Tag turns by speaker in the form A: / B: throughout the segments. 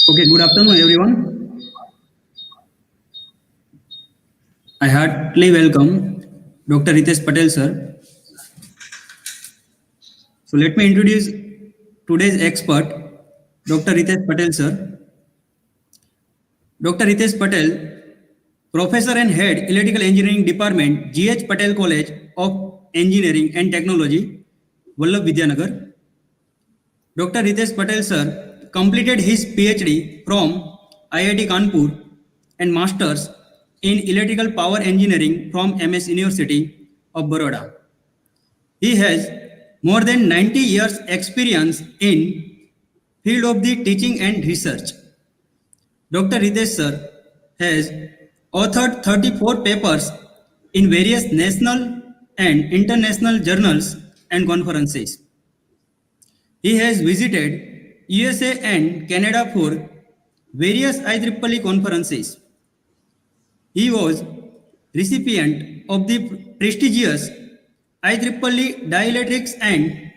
A: Okay, good afternoon, everyone. I heartily welcome Dr. Ritesh Patel, sir. So let me introduce today's expert, Dr. Ritesh Patel, sir. Dr. Ritesh Patel, Professor and Head, Electrical Engineering Department, G.H. Patel College of Engineering and Technology, Vallabh Vidyanagar. Dr. Ritesh Patel, sir, completed his PhD from IIT Kanpur and Masters in Electrical Power Engineering from MS University of Baroda. He has more than 90 years experience in field of the teaching and research. Dr. Ritesh sir has authored 34 papers in various national and international journals and conferences. He has visited USA and Canada for various IEEE conferences. He was recipient of the prestigious IEEE Dielectrics and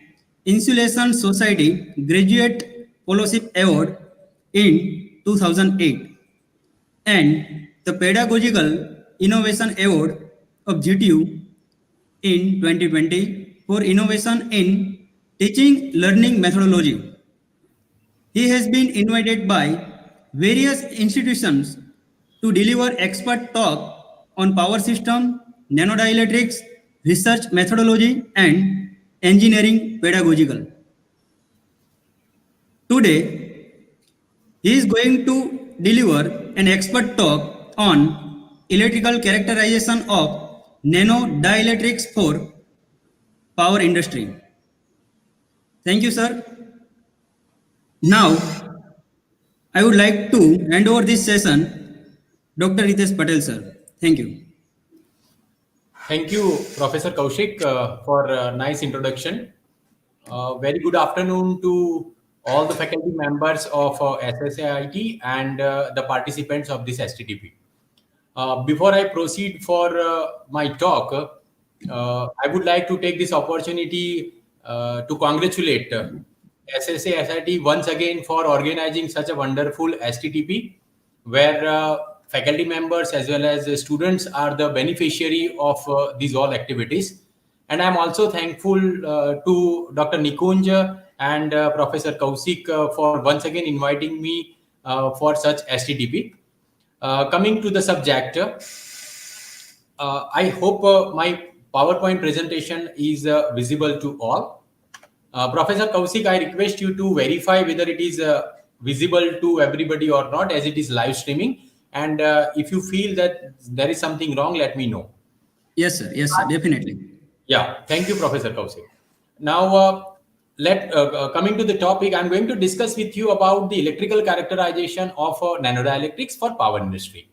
A: Insulation Society Graduate Fellowship Award in 2008 and the Pedagogical Innovation Award of GTU in 2020 for innovation in teaching learning methodology. He has been invited by various institutions to deliver expert talk on power system, nanodielectrics, research methodology, and engineering pedagogical. Today, he is going to deliver an expert talk on electrical characterization of nanodielectrics for power industry. Thank you, sir. Now, I would like to hand over this session Dr. Ritesh Patel, sir. Thank you.
B: Thank you, Professor Kaushik, for a nice introduction. Very good afternoon to all the faculty members of SSAIT and the participants of this STTP. Before I proceed for my talk, I would like to take this opportunity to congratulate SSASIT once again for organizing such a wonderful STTP, where faculty members as well as students are the beneficiary of these all activities. And I'm also thankful to Dr. Nikunj and Professor Kaushik for once again inviting me for such STTP. Coming to the subject, I hope my PowerPoint presentation is visible to all. Professor Kaushik, I request you to verify whether it is visible to everybody or not, as it is live streaming. And if you feel that there is something wrong, let me know.
A: Yes, sir. Yes, sir. Definitely.
B: Yeah, thank you, Professor Kaushik. Now, coming to the topic, I'm going to discuss with you about the electrical characterization of nanodielectrics for power industry.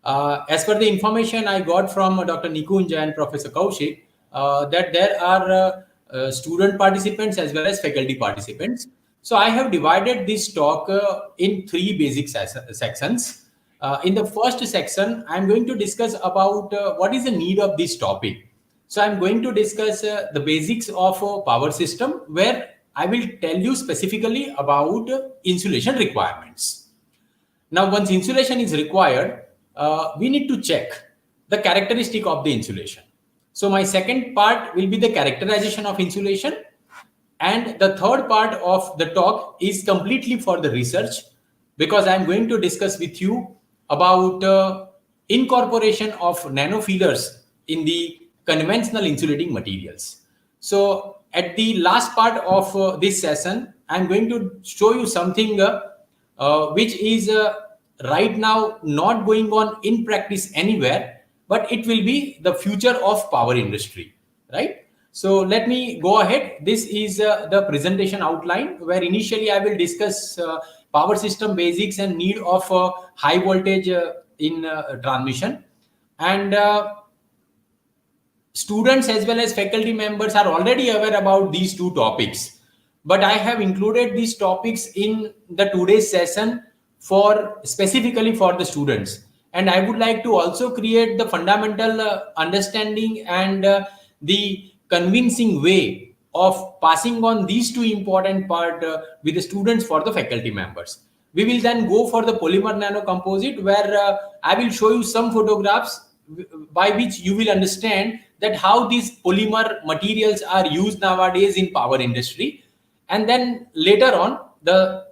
B: As per the information I got from Dr. Nikunj and Professor Kaushik, that there are student participants as well as faculty participants. So I have divided this talk in three basic sections. In the first section, I'm going to discuss about what is the need of this topic. So I'm going to discuss the basics of a power system, where I will tell you specifically about insulation requirements. Now, once insulation is required, we need to check the characteristic of the insulation. So my second part will be the characterization of insulation. And the third part of the talk is completely for the research, because I'm going to discuss with you about incorporation of nanofeelers in the conventional insulating materials. So at the last part of this session, I'm going to show you something which is right now not going on in practice anywhere, but it will be the future of power industry, right? So let me go ahead. This is the presentation outline, where initially I will discuss power system basics and need of high voltage in transmission. And students as well as faculty members are already aware about these two topics, but I have included these topics in the today's session for specifically for the students. And I would like to also create the fundamental understanding and the convincing way of passing on these two important part with the students for the faculty members. we will then go for the polymer nanocomposite, where I will show you some photographs by which you will understand that how these polymer materials are used nowadays in power industry. And then later on, the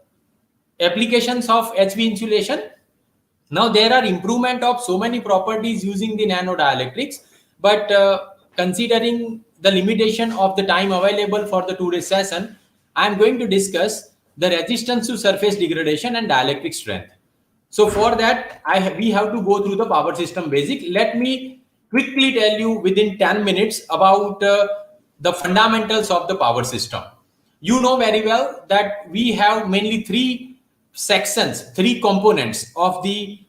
B: applications of HV insulation. Now there are improvement of so many properties using the nanodielectrics, but considering the limitation of the time available for the today's session, I am going to discuss the resistance to surface degradation and dielectric strength. So for that, we have to go through the power system basic. Let me quickly tell you within 10 minutes about the fundamentals of the power system. You know very well that we have mainly three sections, three components of the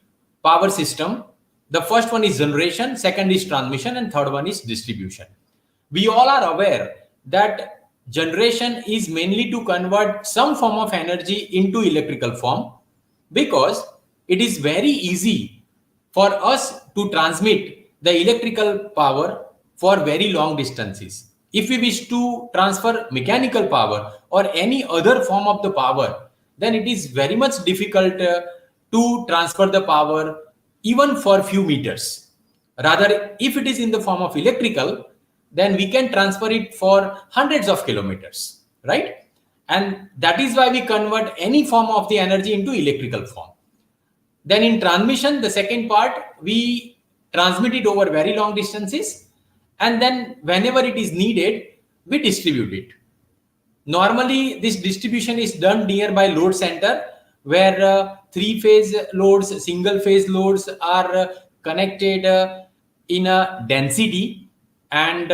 B: power system. The first one is generation, second is transmission, and third one is distribution. We all are aware that generation is mainly to convert some form of energy into electrical form, because it is very easy for us to transmit the electrical power for very long distances. If we wish to transfer mechanical power or any other form of the power, then it is very much difficult to transfer the power even for few meters. Rather, if it is in the form of electrical, then we can transfer it for hundreds of kilometers, right? And that is why we convert any form of the energy into electrical form. Then in transmission, the second part, we transmit it over very long distances, and then whenever it is needed, we distribute it. Normally, this distribution is done nearby load center, where three-phase loads, single-phase loads are connected in a density, and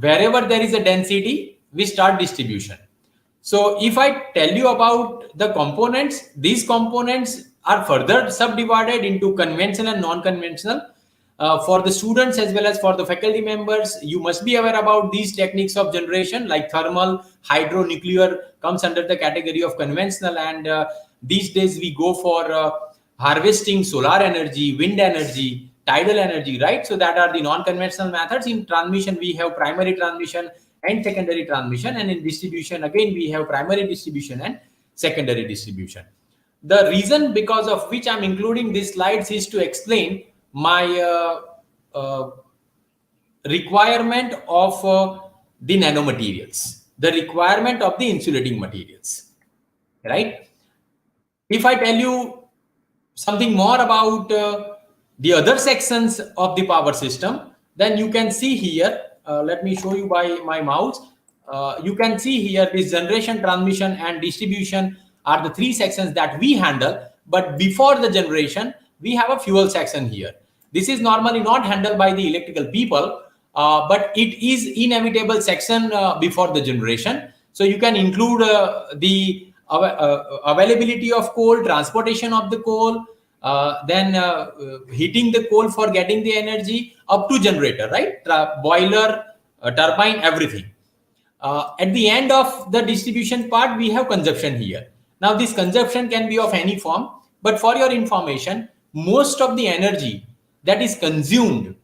B: wherever there is a density, we start distribution. So if I tell you about the components, these components are further subdivided into conventional and non-conventional. For the students as well as for the faculty members, you must be aware about these techniques of generation, like thermal, hydro, nuclear comes under the category of conventional, and these days we go for harvesting solar energy, wind energy, tidal energy, right? So that are the non-conventional methods. In transmission, we have primary transmission and secondary transmission, and in distribution, again, we have primary distribution and secondary distribution. The reason because of which I'm including these slides is to explain my requirement of the nanomaterials, the requirement of the insulating materials, right? If I tell you something more about the other sections of the power system, then you can see here, let me show you by my mouse. You can see here this generation, transmission, and distribution are the three sections that we handle. But before the generation, we have a fuel section here. This is normally not handled by the electrical people, but it is inevitable section before the generation. So you can include the availability of coal, transportation of the coal, then heating the coal for getting the energy, up to generator, right? Boiler, turbine, everything. At the end of the distribution part, we have consumption here. Now this consumption can be of any form, but for your information, most of the energy that is consumed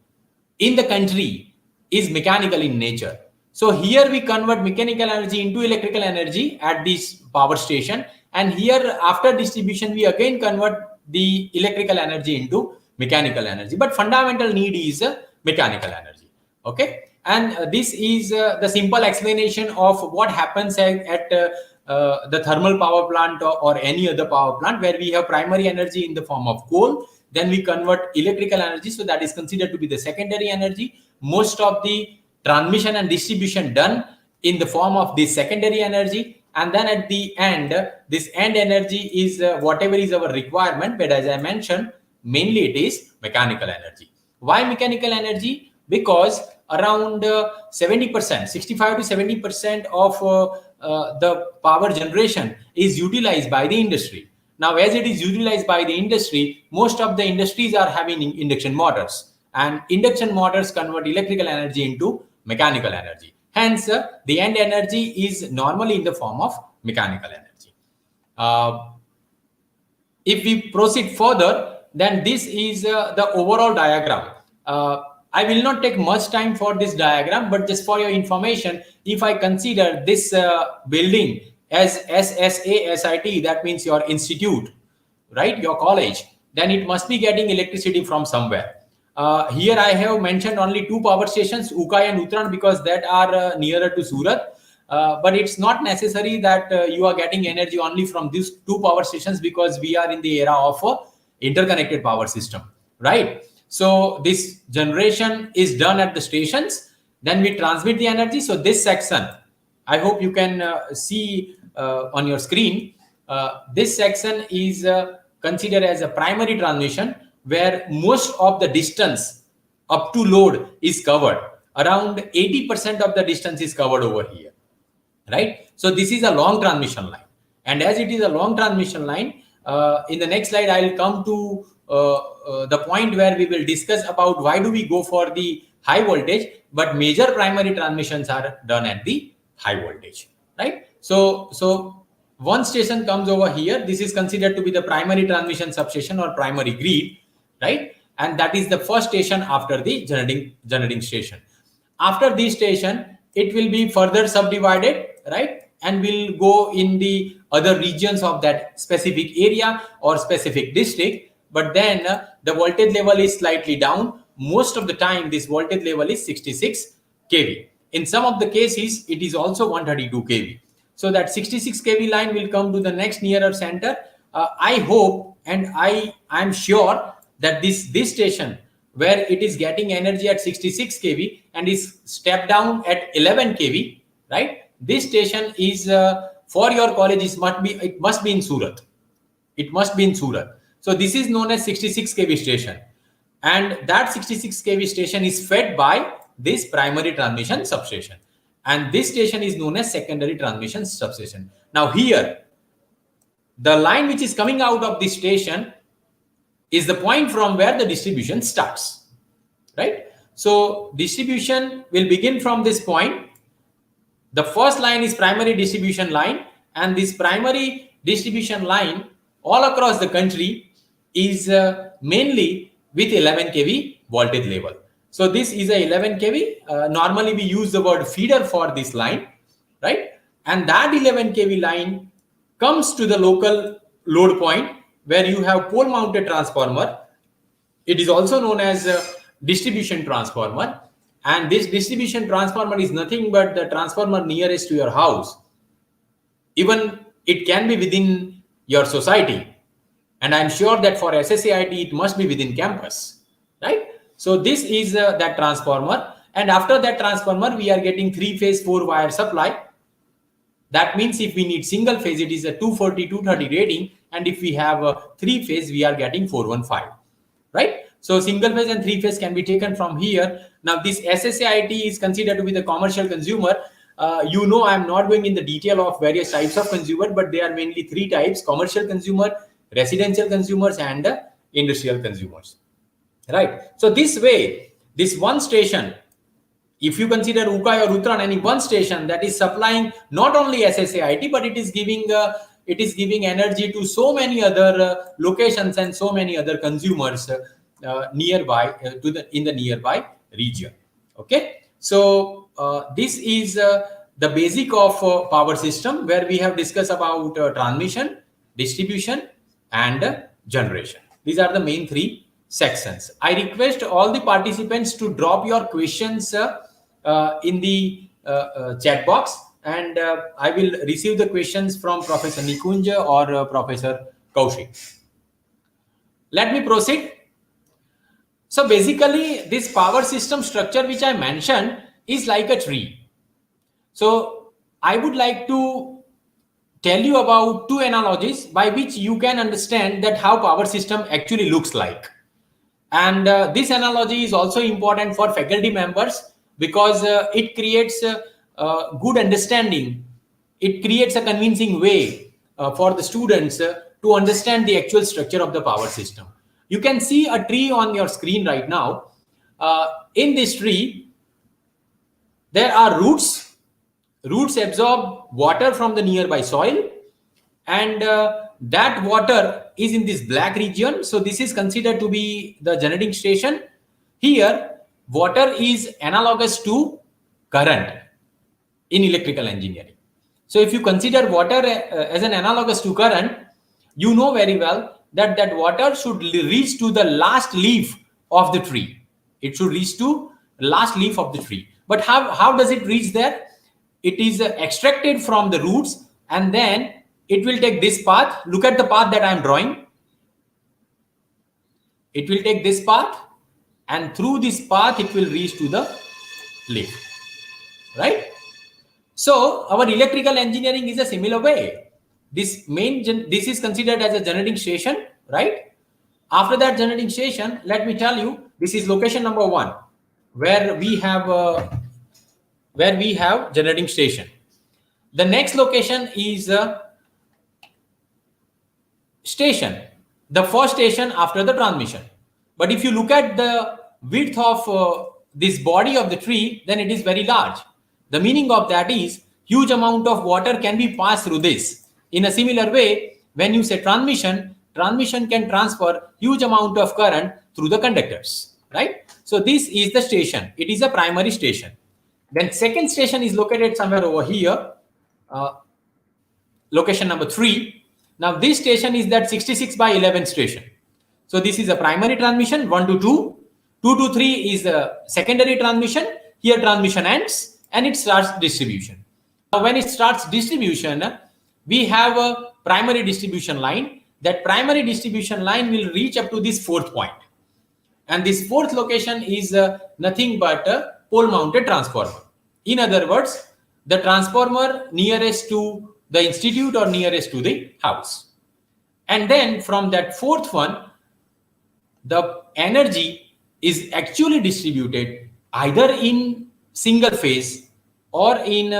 B: in the country is mechanical in nature. So here we convert mechanical energy into electrical energy at this power station, and here after distribution we again convert the electrical energy into mechanical energy, but fundamental need is mechanical energy. Okay, and this is the simple explanation of what happens at the thermal power plant or any other power plant, where we have primary energy in the form of coal, then we convert electrical energy, so that is considered to be the secondary energy. Most of the transmission and distribution done in the form of this secondary energy, and then at the end, this end energy is whatever is our requirement, but as I mentioned, mainly it is mechanical energy. Why mechanical energy? Because around 70%, 65 to 70% of the power generation is utilized by the industry. Now, as it is utilized by the industry, most of the industries are having induction motors, and induction motors convert electrical energy into mechanical energy. Hence, the end energy is normally in the form of mechanical energy. If we proceed further, then this is the overall diagram. I will not take much time for this diagram, but just for your information, if I consider this building as SSASIT, that means your institute, right, your college, then it must be getting electricity from somewhere. Here I have mentioned only 2 power stations, Ukai and Uttran, because that are nearer to Surat. But it's not necessary that you are getting energy only from these 2 power stations, because we are in the era of interconnected power system, right? So this generation is done at the stations, then we transmit the energy. So this section, I hope you can see on your screen. This section is considered as a primary transmission, where most of the distance up to load is covered. Around 80% of the distance is covered over here, right? So this is a long transmission line. And as it is a long transmission line, in the next slide, I'll come to the point where we will discuss about why do we go for the high voltage, but major primary transmissions are done at the high voltage, right? So one station comes over here. This is considered to be the primary transmission substation or primary grid, right? And that is the first station after the generating station. After this station, it will be further subdivided, right? And will go in the other regions of that specific area or specific district. But then the voltage level is slightly down. Most of the time, this voltage level is 66 kV. In some of the cases, it is also 132 kV. So that 66 kV line will come to the next nearer center. I hope and I'm sure that this station, where it is getting energy at 66 kV and is stepped down at 11 kV, right? This station is for your college. It must be in Surat. It must be in Surat. So this is known as 66 kV station, and that 66 kV station is fed by this primary transmission substation, and this station is known as secondary transmission substation. Now here, the line which is coming out of this station is the point from where the distribution starts, right? So distribution will begin from this point. The first line is primary distribution line, and this primary distribution line all across the country is mainly with 11 kV voltage level. So this is a 11 kV. Normally we use the word feeder for this line, right? And that 11 kV line comes to the local load point where you have pole mounted transformer. It is also known as a distribution transformer. And this distribution transformer is nothing but the transformer nearest to your house. Even it can be within your society. And I'm sure that for SSAIT, it must be within campus, right? So this is that transformer. And after that transformer, we are getting 3-phase 4-wire supply. That means if we need single phase, it is a 240, 230 rating. And if we have a 3-phase, we are getting 415, right? So single phase and 3-phase can be taken from here. Now this SSAIT is considered to be the commercial consumer. I'm not going in the detail of various types of consumer, but there are mainly 3 types: commercial consumer, residential consumers, and industrial consumers, right? So this way, this one station, if you consider Ukai or Uttran, any one station that is supplying not only SSAIT, but it is giving energy to so many other locations and so many other consumers nearby in the nearby region. Okay, so this is the basic of power system, where we have discussed about transmission, distribution, and generation. These are the main 3 sections. I request all the participants to drop your questions in the chat box, and I will receive the questions from Professor Nikunja or Professor Kaushik. Let me proceed. So basically, this power system structure which I mentioned is like a tree. So I would like to tell you about 2 analogies by which you can understand that how power system actually looks like. And this analogy is also important for faculty members, because it creates a good understanding. It creates a convincing way for the students to understand the actual structure of the power system. You can see a tree on your screen right now. In this tree, there are roots. Roots absorb water from the nearby soil, and that water is in this black region. So this is considered to be the generating station. Here, water is analogous to current in electrical engineering. So if you consider water as an analogous to current, you know very well that that water should reach to the last leaf of the tree. It should reach to the last leaf of the tree. But how does it reach there? It is extracted from the roots, and then it will take this path. Look at the path that I am drawing. It will take this path, and through this path it will reach to the leaf, right? So our electrical engineering is a similar way. This is considered as a generating station, right? After that generating station, let me tell you, this is location number 1, where we have generating station. The next location is station, the first station after the transmission. But if you look at the width of this body of the tree, then it is very large. The meaning of that is huge amount of water can be passed through this. In a similar way, when you say transmission can transfer huge amount of current through the conductors, right? So this is the station. It is a primary station. Then second station is located somewhere over here, location number 3. Now this station is that 66/11 station. So this is a primary transmission, 1 to 2. 2 to 3 is a secondary transmission. Here transmission ends and it starts distribution. Now when it starts distribution, we have a primary distribution line. That primary distribution line will reach up to this 4th point. And this 4th location is nothing but a pole mounted transformer. In other words, the transformer nearest to the institute or nearest to the house. And then from that 4th one, the energy is actually distributed either in single phase or in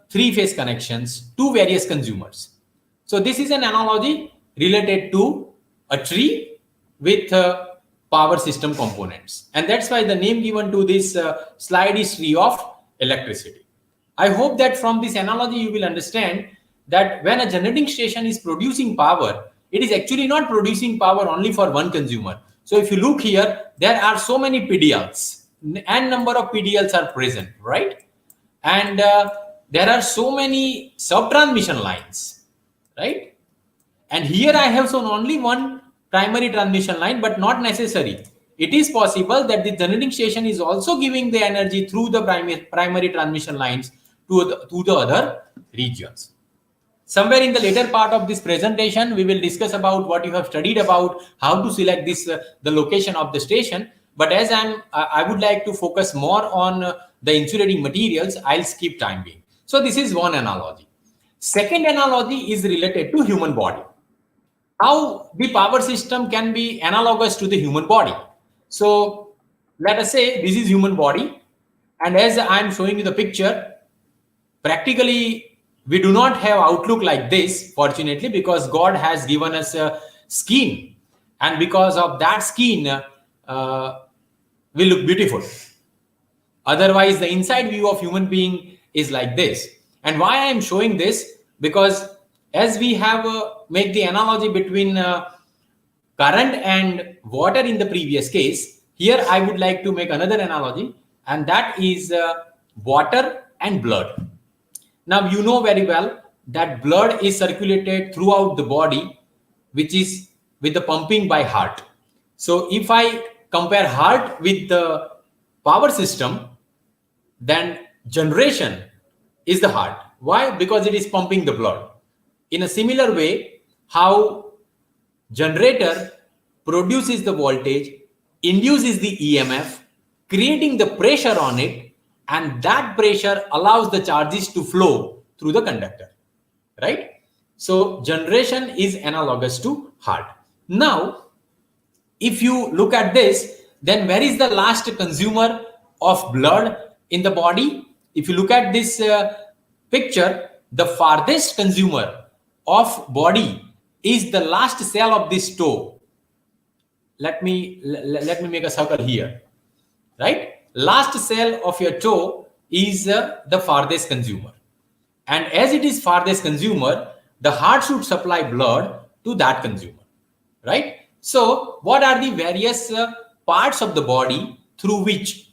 B: 3-phase connections to various consumers. So this is an analogy related to a tree with power system components. And that's why the name given to this slide is tree of electricity. I hope that from this analogy you will understand that when a generating station is producing power, it is actually not producing power only for one consumer. So if you look here, there are so many PDLs, and number of PDLs are present, right? And there are so many sub-transmission lines, right? And here I have shown only one primary transmission line, but not necessary. It is possible that the generating station is also giving the energy through the primary transmission lines to the other regions. Somewhere in the later part of this presentation, we will discuss about what you have studied about how to select this the location of the station. But as I would like to focus more on the insulating materials, I'll skip time being. So this is one analogy. Second analogy is related to human body. How the power system can be analogous to the human body. So let us say this is human body, and as I'm showing you the picture, practically we do not have outlook like this, fortunately, because God has given us a skin, and because of that skin we look beautiful. Otherwise the inside view of human being is like this. And why I am showing this, because as we have make the analogy between current and water in the previous case, here I would like to make another analogy, and that is water and blood. Now you know very well that blood is circulated throughout the body, which is with the pumping by heart. So if I compare heart with the power system, then generation is the heart. Why? Because it is pumping the blood. In a similar way, how generator produces the voltage, induces the EMF, creating the pressure on it, and that pressure allows the charges to flow through the conductor, right? So generation is analogous to heart. Now, if you look at this, then where is the last consumer of blood in the body? If you look at this picture, the farthest consumer of body is the last cell of this toe. Let me make a circle here, right? Last cell of your toe is the farthest consumer, and as it is farthest consumer, the heart should supply blood to that consumer, right? So what are the various parts of the body through which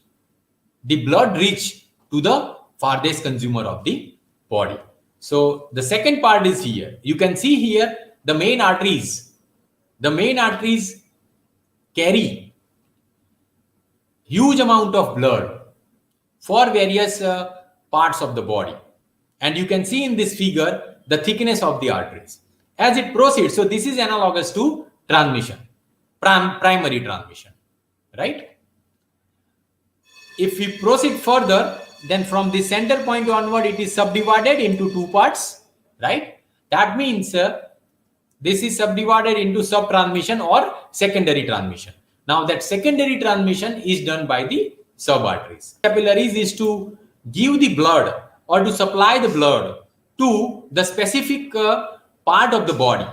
B: the blood reach to the farthest consumer of the body? So the second part is here. You can see here the main arteries. The main arteries carry huge amount of blood for various parts of the body. And you can see in this figure the thickness of the arteries. As it proceeds, so this is analogous to transmission, primary transmission, right? If we proceed further, then from the center point onward, it is subdivided into two parts, right? That means this is subdivided into sub-transmission or secondary transmission. Now that secondary transmission is done by the sub-arteries. Capillaries is to give the blood or to supply the blood to the specific part of the body.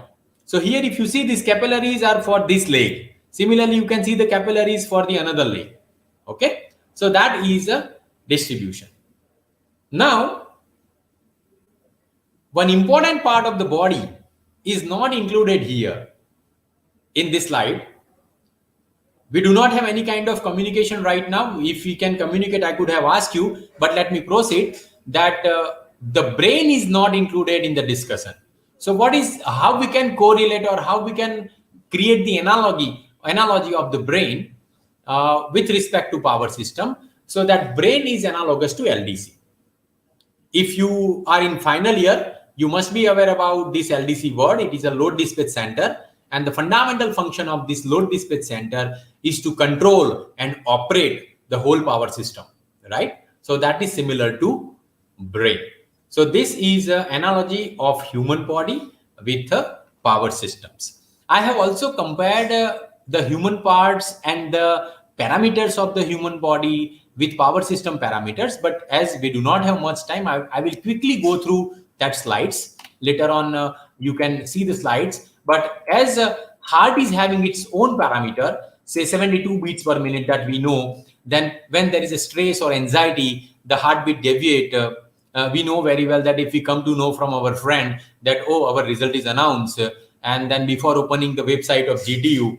B: So here if you see, these capillaries are for this leg. Similarly, you can see the capillaries for the another leg. Okay. So that is a distribution. Now, one important part of the body is not included here in this slide. We do not have any kind of communication right now. If we can communicate, I could have asked you, but let me proceed that the brain is not included in the discussion. So how we can correlate or how we can create the analogy of the brain with respect to power system. So that brain is analogous to LDC. If you are in final year, you must be aware about this LDC word. It is a load dispatch center. And the fundamental function of this load dispatch center is to control and operate the whole power system, right? So that is similar to brain. So this is an analogy of human body with power systems. I have also compared the human parts and the parameters of the human body with power system parameters. But as we do not have much time, I will quickly go through that slides. Later on, you can see the slides. But as heart is having its own parameter, say 72 beats per minute that we know, then when there is a stress or anxiety, the heartbeat deviate. We know very well that if we come to know from our friend that, oh, our result is announced, and then before opening the website of GTU,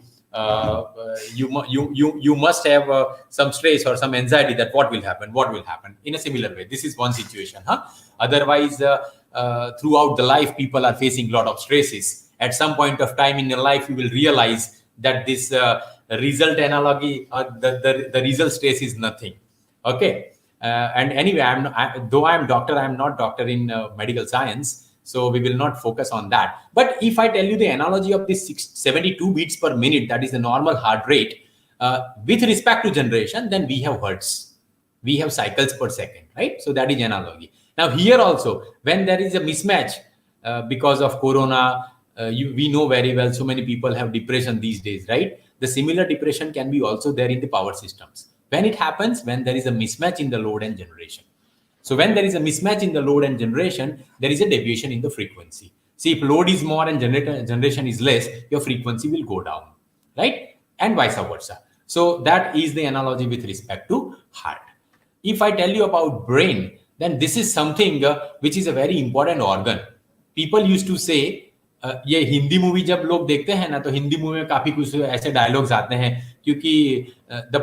B: you must have some stress or some anxiety that what will happen in a similar way. This is one situation. Otherwise, throughout the life, people are facing a lot of stresses. At some point of time in your life, you will realize that this result analogy, the result stress is nothing. Okay. And anyway, though I'm doctor, I'm not doctor in medical science. So we will not focus on that. But if I tell you the analogy of this 72 beats per minute, that is the normal heart rate, with respect to generation, then we have hertz. We have cycles per second, right? So that is analogy. Now here also, when there is a mismatch because of corona, we know very well so many people have depression these days, right? The similar depression can be also there in the power systems. When it happens, when there is a mismatch in the load and generation. So when there is a mismatch in the load and generation, there is a deviation in the frequency. See, if load is more and generation is less, your frequency will go down, right? And vice versa. So that is the analogy with respect to heart. If I tell you about brain, then this is something which is a very important organ. People used to say, ये Hindi movie जब लोग देखते हैं ना, तो Hindi movie में काफी कुछ ऐसे डायलॉग्स आते हैं क्योंकि the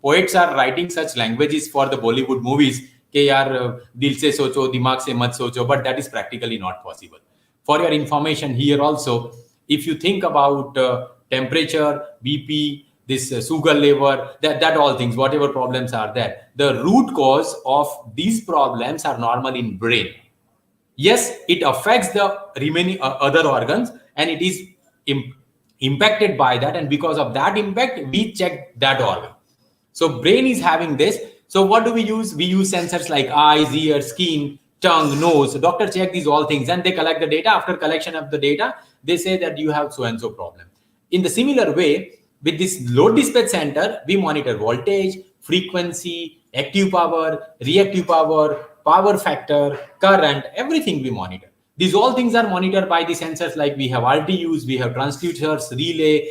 B: poets are writing such languages for the Bollywood movies कि यार दिल से सोचो, दिमाग से मत सोचो, but that is practically not possible. For your information here also, if you think about temperature, BP, this sugar level, that all things, whatever problems are there, the root cause of these problems are normally in brain. Yes, it affects the remaining other organs and it is impacted by that. And because of that impact, we check that organ. So brain is having this. So what do we use? We use sensors like eyes, ears, skin, tongue, nose. So doctor check these all things and they collect the data. After collection of the data, they say that you have so-and-so problem. In the similar way, with this load dispatch center, we monitor voltage, frequency, active power, reactive power, power factor, current, everything we monitor. These all things are monitored by the sensors like we have RTUs, we have transducers, relay,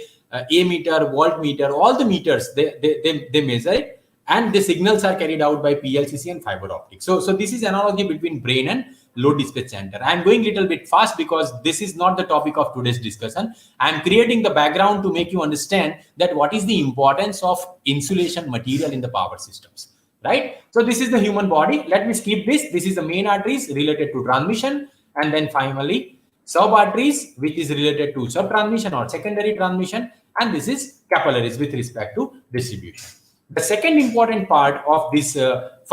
B: ammeter, voltmeter, all the meters, they measure it. And the signals are carried out by PLCC and fiber optics. So this is analogy between brain and load dispatch center. I'm going a little bit fast because this is not the topic of today's discussion. I'm creating the background to make you understand that what is the importance of insulation material in the power systems, right? So this is the human body. Let me skip this. This is the main arteries related to transmission, and then finally sub arteries, which is related to sub transmission or secondary transmission, and this is capillaries with respect to distribution. The second important part of this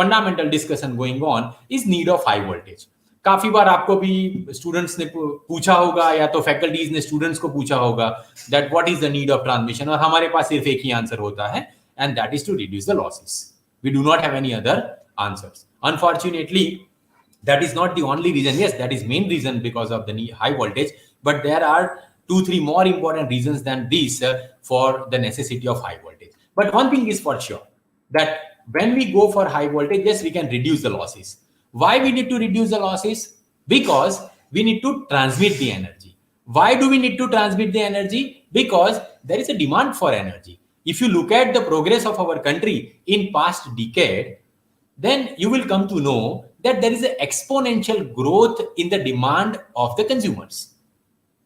B: fundamental discussion going on is need of high voltage. काफी बार आपको भी students ने पूछा होगा या तो faculties ने students को पूछा होगा that what is the need of transmission, और हमारे पास सिर्फ एक ही आंसर होता है, and that is to reduce the losses. We do not have any other answers. Unfortunately that is not the only reason. Yes, that is main reason because of the high voltage, but there are 2-3 more important reasons than these for the necessity of high voltage. But one thing is for sure, that when we go for high voltage, yes, we can reduce the losses. Why we need to reduce the losses? Because we need to transmit the energy. Why do we need to transmit the energy? Because there is a demand for energy. If you look at the progress of our country in past decade, then you will come to know that there is an exponential growth in the demand of the consumers.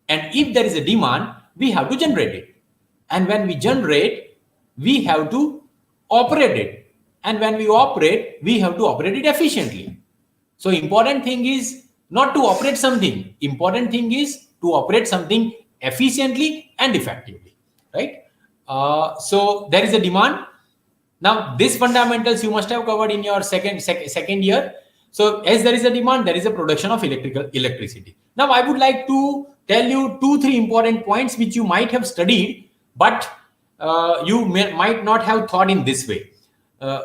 B: And if there is a demand, we have to generate it. And when we generate, we have to operate it. And when we operate, we have to operate it efficiently. So important thing is not to operate something. Important thing is to operate something efficiently and effectively, right? So there is a demand. Now, these fundamentals you must have covered in your second year. So, as there is a demand, there is a production of electricity. Now, I would like to tell you 2-3 important points which you might have studied, but you might not have thought in this way.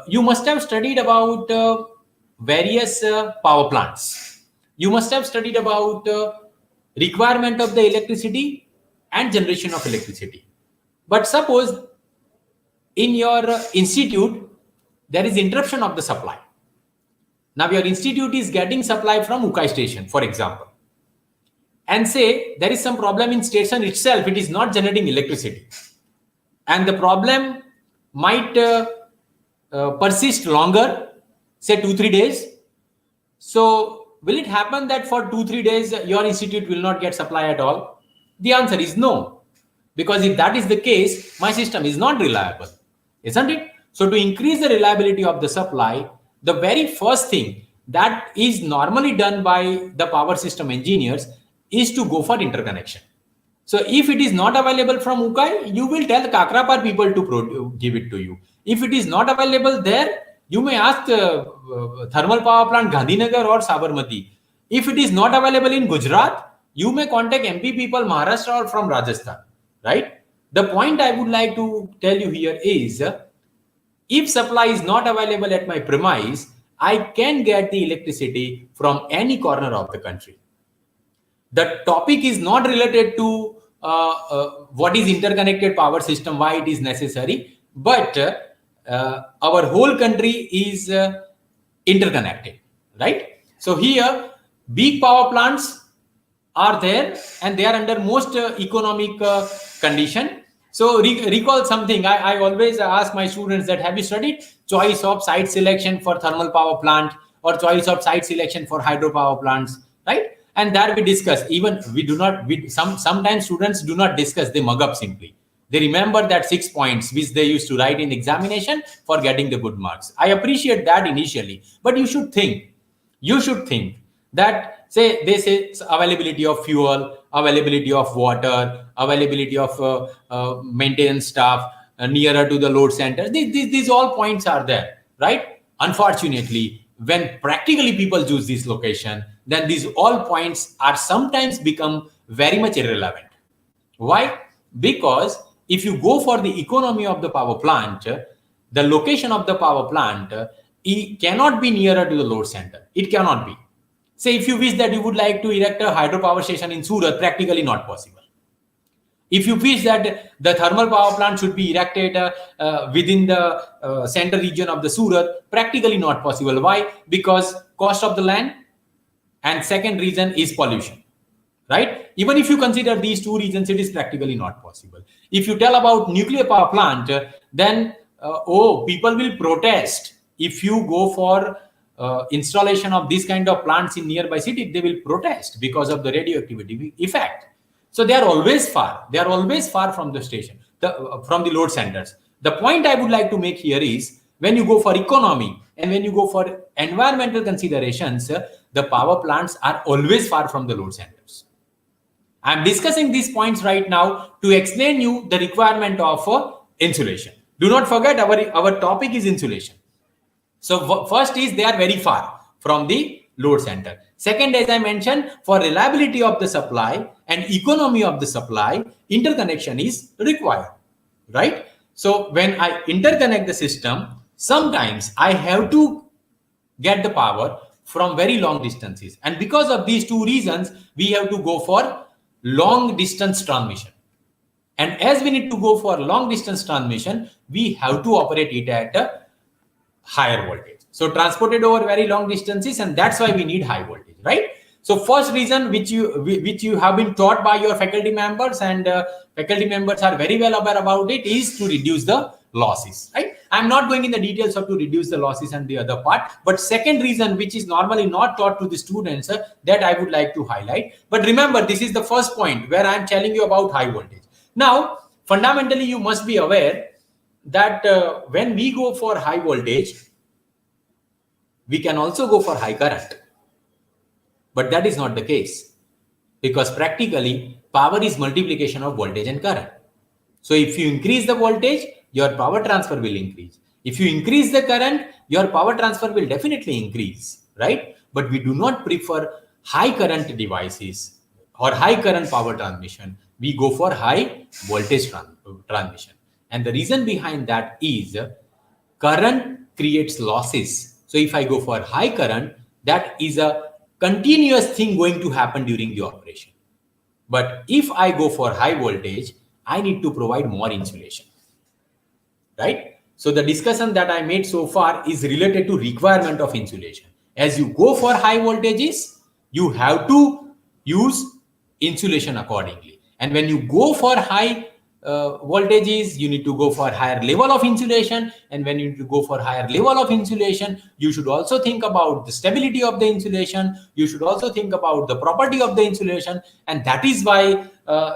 B: You must have studied about various power plants. You must have studied about requirement of the electricity and generation of electricity. But suppose in your institute, there is interruption of the supply. Now, your institute is getting supply from Ukai station, for example, and say there is some problem in station itself. It is not generating electricity, and the problem might persist longer, say 2-3 days. So, will it happen that for 2-3 days your institute will not get supply at all? The answer is no, because if that is the case, my system is not reliable, isn't it? So, to increase the reliability of the supply, the very first thing that is normally done by the power system engineers is to go for interconnection. So if it is not available from Ukai, you will tell Kakrapar people to give it to you. If it is not available there, you may ask thermal power plant Gandhinagar or Sabarmati. If it is not available in Gujarat, you may contact MP people Maharashtra or from Rajasthan, right? The point I would like to tell you here is, if supply is not available at my premise, I can get the electricity from any corner of the country. The topic is not related to what is interconnected power system, why it is necessary, but our whole country is interconnected, right? So here, big power plants are there, and they are under most economic condition. So recall something. I always ask my students that have you studied choice of site selection for thermal power plant or choice of site selection for hydropower plants, right? And there we discuss. Even we do not. Sometimes students do not discuss. They mug up simply. They remember that 6 points which they used to write in examination for getting the good marks. I appreciate that initially, but you should think. You should think that they say availability of fuel, availability of water, availability of maintenance staff nearer to the load center. These all points are there, right? Unfortunately, when practically people choose this location, then these all points are sometimes become very much irrelevant. Why? Because if you go for the economy of the power plant, the location of the power plant it cannot be nearer to the load center. It cannot be. Say if you wish that you would like to erect a hydropower station in Surat, practically not possible. If you wish that the thermal power plant should be erected within the center region of the Surat, practically not possible. Why? Because cost of the land, and second reason is pollution, right? Even if you consider these two reasons, it is practically not possible. If you tell about nuclear power plant, then people will protest. If you go for installation of this kind of plants in nearby city, they will protest because of the radioactivity effect. So they are always far. They are always far from the station, from the load centers. The point I would like to make here is, when you go for economy, And when you go for environmental considerations, the power plants are always far from the load centers. I'm discussing these points right now to explain you the requirement of insulation. Do not forget our topic is insulation. So first is they are very far from the load center. Second, as I mentioned, for reliability of the supply and economy of the supply, interconnection is required, right? So when I interconnect the system, sometimes I have to get the power from very long distances. And because of these two reasons, we have to go for long distance transmission. And as we need to go for long distance transmission, we have to operate it at a higher voltage. So transported over very long distances, and that's why we need high voltage, right? So first reason which you have been taught by your faculty members, and faculty members are very well aware about it, is to reduce the losses, right? I'm not going in the details of to reduce the losses and the other part, but second reason which is normally not taught to the students that I would like to highlight. But remember, this is the first point where I'm telling you about high voltage. Now, fundamentally, you must be aware that when we go for high voltage, we can also go for high current. But that is not the case, because practically power is multiplication of voltage and current. So if you increase the voltage, your power transfer will increase. If you increase the current, your power transfer will definitely increase, right? But we do not prefer high current devices or high current power transmission. We go for high voltage transmission. And the reason behind that is current creates losses. So if I go for high current, that is a continuous thing going to happen during the operation. But if I go for high voltage, I need to provide more insulation, right? So the discussion that I made so far is related to requirement of insulation. As you go for high voltages, you have to use insulation accordingly. And when you go for high voltages, you need to go for higher level of insulation. And when you need to go for higher level of insulation, you should also think about the stability of the insulation. You should also think about the property of the insulation. And that is why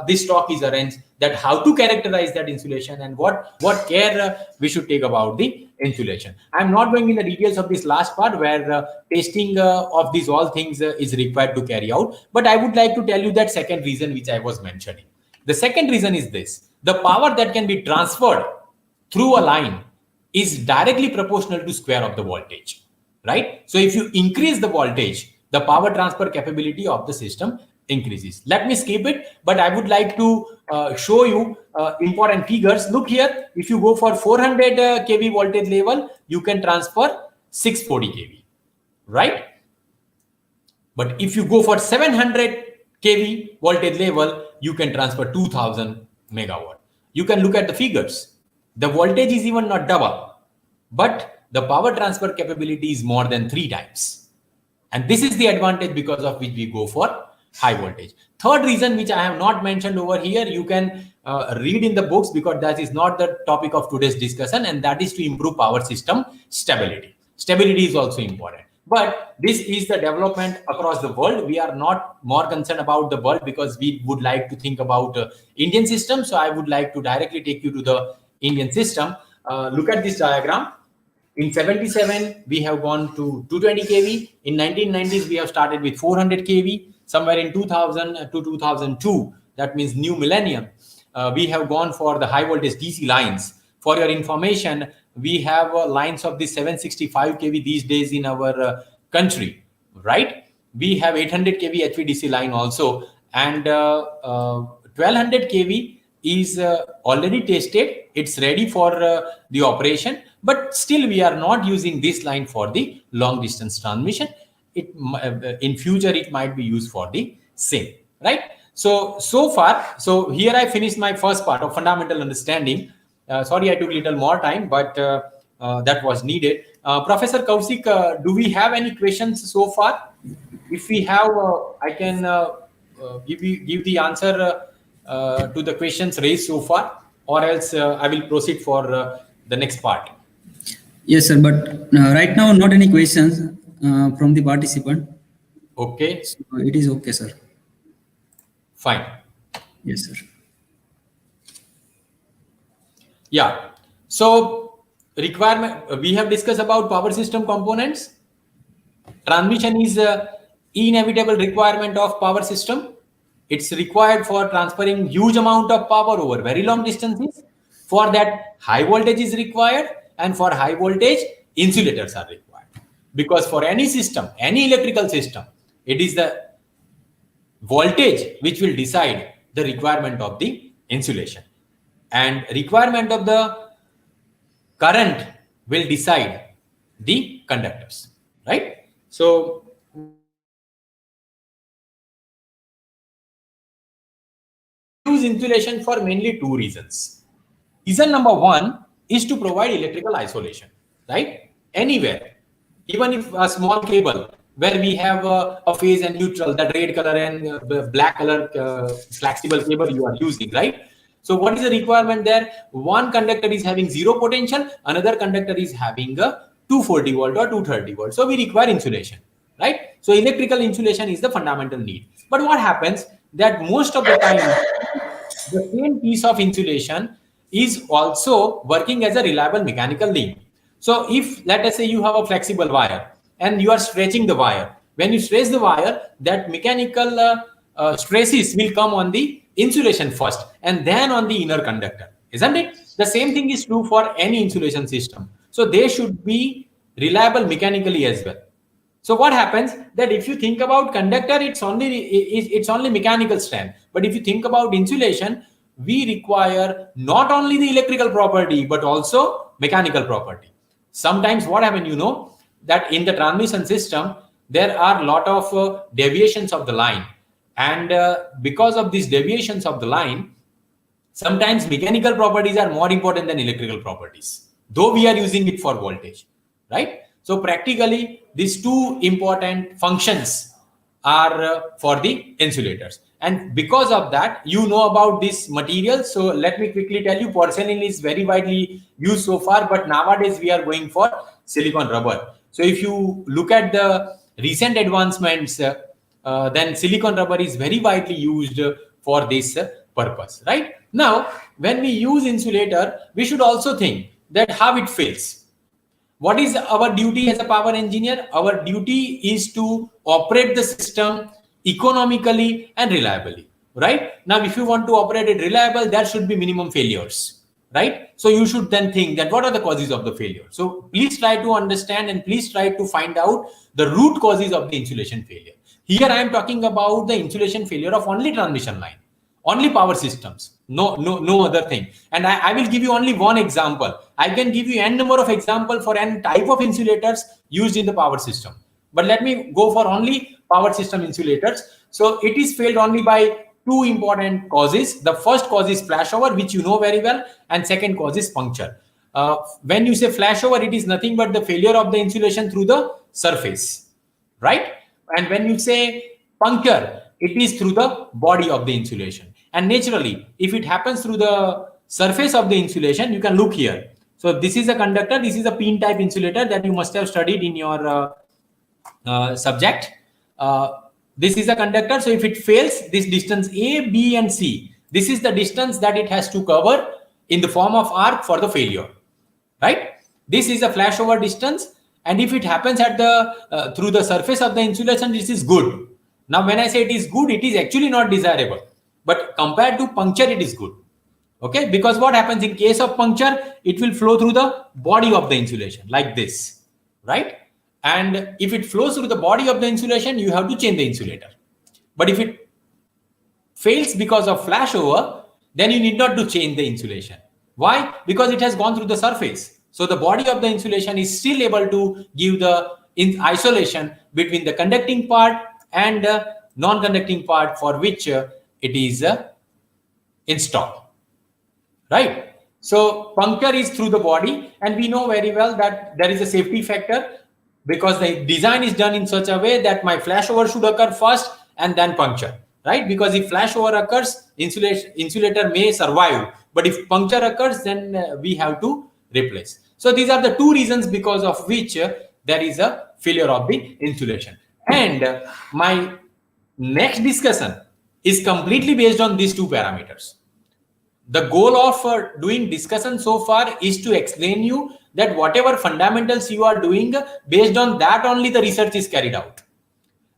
B: this talk is arranged, that how to characterize that insulation and what care we should take about the insulation. I'm not going in the details of this last part where testing of these all things is required to carry out. But I would like to tell you that second reason which I was mentioning. The second reason is this: the power that can be transferred through a line is directly proportional to square of the voltage, right? So if you increase the voltage, the power transfer capability of the system increases. Let me skip it, but I would like to show you important figures. Look here, if you go for 400 kV voltage level, you can transfer 640 kV, right? But if you go for 700 kV voltage level, you can transfer 2000 megawatt. You can look at the figures. The voltage is even not double, but the power transfer capability is more than 3 times. And this is the advantage because of which we go for high voltage. Third reason, which I have not mentioned over here, you can read in the books because that is not the topic of today's discussion, and that is to improve power system stability. Stability is also important. But this is the development across the world. We are not more concerned about the world because we would like to think about Indian system. So I would like to directly take you to the Indian system. Look at this diagram. In 77, we have gone to 220 kV. In 1990s, we have started with 400 kV. Somewhere in 2000 to 2002, that means new millennium, we have gone for the high voltage DC lines. For your information, we have lines of the 765 kV these days in our country, right? We have 800 kV HVDC line also, and 1200 kV is already tested. It's ready for the operation, but still we are not using this line for the long distance transmission. In future, it might be used for the same, right? So far, so here I finished my first part of fundamental understanding. Sorry, I took a little more time, but that was needed. Professor Kaushik, do we have any questions so far? If we have, I can give the answer to the questions raised so far, or else I will proceed for the next part.
A: Yes, sir, but right now, not any questions from the participant.
B: Okay.
A: So it is okay, sir.
B: Fine.
A: Yes, sir.
B: Yeah. So requirement, we have discussed about power system components. Transmission is a inevitable requirement of power system. It's required for transferring huge amount of power over very long distances. For that, high voltage is required, and for high voltage, insulators are required. Because for any system, any electrical system, it is the voltage which will decide the requirement of the insulation, and requirement of the current will decide the conductors, right? So use insulation for mainly two reasons. Reason number one is to provide electrical isolation, right? Anywhere, even if a small cable where we have a phase and neutral, that red color and black color flexible cable you are using, right? So what is the requirement there? One conductor is having zero potential, another conductor is having a 240 volt or 230 volt. So we require insulation, right? So electrical insulation is the fundamental need. But what happens that most of the time, the same piece of insulation is also working as a reliable mechanical link. So if, let us say, you have a flexible wire and you are stretching the wire, when you stretch the wire, that mechanical stresses will come on the insulation first and then on the inner conductor, isn't it? The same thing is true for any insulation system. So they should be reliable mechanically as well. So what happens that if you think about conductor, it's only mechanical strength. But if you think about insulation, we require not only the electrical property but also mechanical property. Sometimes what happens, that in the transmission system there are a lot of deviations of the line, and because of these deviations of the line, sometimes mechanical properties are more important than electrical properties, though we are using it for voltage, right? So practically, these two important functions are for the insulators. And because of that, you know about this material. So let me quickly tell you, porcelain is very widely used so far, but nowadays we are going for silicon rubber. So if you look at the recent advancements, then silicon rubber is very widely used for this purpose, right? Now, when we use insulator, we should also think that how it fails. What is our duty as a power engineer? Our duty is to operate the system economically and reliably, right? Now, if you want to operate it reliable, there should be minimum failures, right? So you should then think that what are the causes of the failure? So please try to understand and please try to find out the root causes of the insulation failure. Here I am talking about the insulation failure of only transmission line, only power systems, no other thing. And I will give you only one example. I can give you n number of examples for n type of insulators used in the power system, but let me go for only power system insulators. So it is failed only by two important causes. The first cause is flashover, which you know very well, and second cause is puncture. When you say flashover, it is nothing but the failure of the insulation through the surface, right? And when you say puncture, it is through the body of the insulation. And naturally, if it happens through the surface of the insulation, you can look here. So this is a conductor. This is a pin type insulator that you must have studied in your subject. This is a conductor. So if it fails, this distance A, B, and C, this is the distance that it has to cover in the form of arc for the failure, right? This is a flashover distance. And if it happens at the through the surface of the insulation, this is good. Now, when I say it is good, it is actually not desirable. But compared to puncture, it is good. Okay, because what happens in case of puncture, it will flow through the body of the insulation like this, right? And if it flows through the body of the insulation, you have to change the insulator. But if it fails because of flashover, then you need not to change the insulation. Why? Because it has gone through the surface. So the body of the insulation is still able to give the isolation between the conducting part and the non-conducting part for which it is installed, right? So puncture is through the body, and we know very well that there is a safety factor because the design is done in such a way that my flashover should occur first and then puncture, right? Because if flashover occurs, insulator may survive, but if puncture occurs, then we have to replace. So these are the two reasons because of which there is a failure of the insulation. And my next discussion is completely based on these two parameters. the goal of doing discussion so far is to explain you that whatever fundamentals you are doing, based on that only the research is carried out.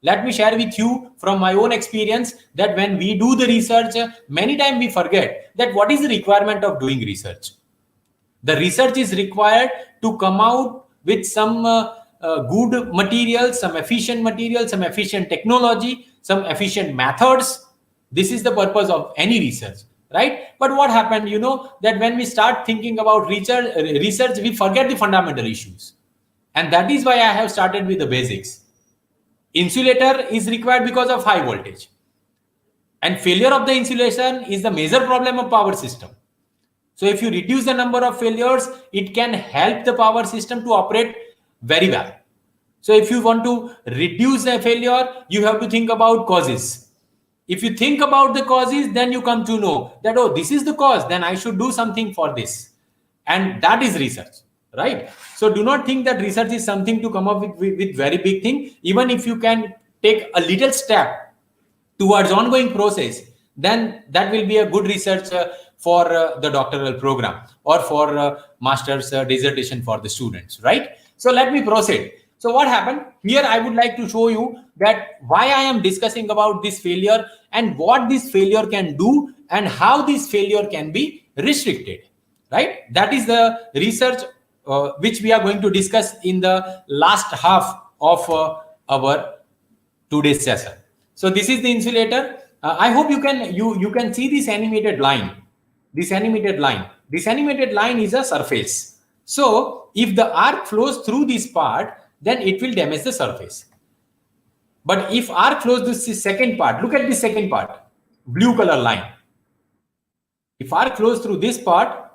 B: Let me share with you from my own experience that when we do the research, many times we forget that what is the requirement of doing research. The research is required to come out with some good material, some efficient technology, some efficient methods. This is the purpose of any research, right? But what happened, that when we start thinking about research, we forget the fundamental issues. And that is why I have started with the basics. Insulator is required because of high voltage. And failure of the insulation is the major problem of power system. So if you reduce the number of failures, it can help the power system to operate very well. So if you want to reduce the failure, you have to think about causes. If you think about the causes, then you come to know that, oh, this is the cause, then I should do something for this. And that is research, right? So do not think that research is something to come up with very big thing. Even if you can take a little step towards ongoing process, then that will be a good research for the doctoral program or for master's dissertation for the students, right? So let me proceed. So what happened here, I would like to show you that why I am discussing about this failure and what this failure can do and how this failure can be restricted, right? That is the research which we are going to discuss in the last half of our today's session. So this is the insulator. I hope you can see this animated line. This animated line is a surface. So if the arc flows through this part, then it will damage the surface. But if arc flows this second part, look at this second part, blue color line. If arc flows through this part,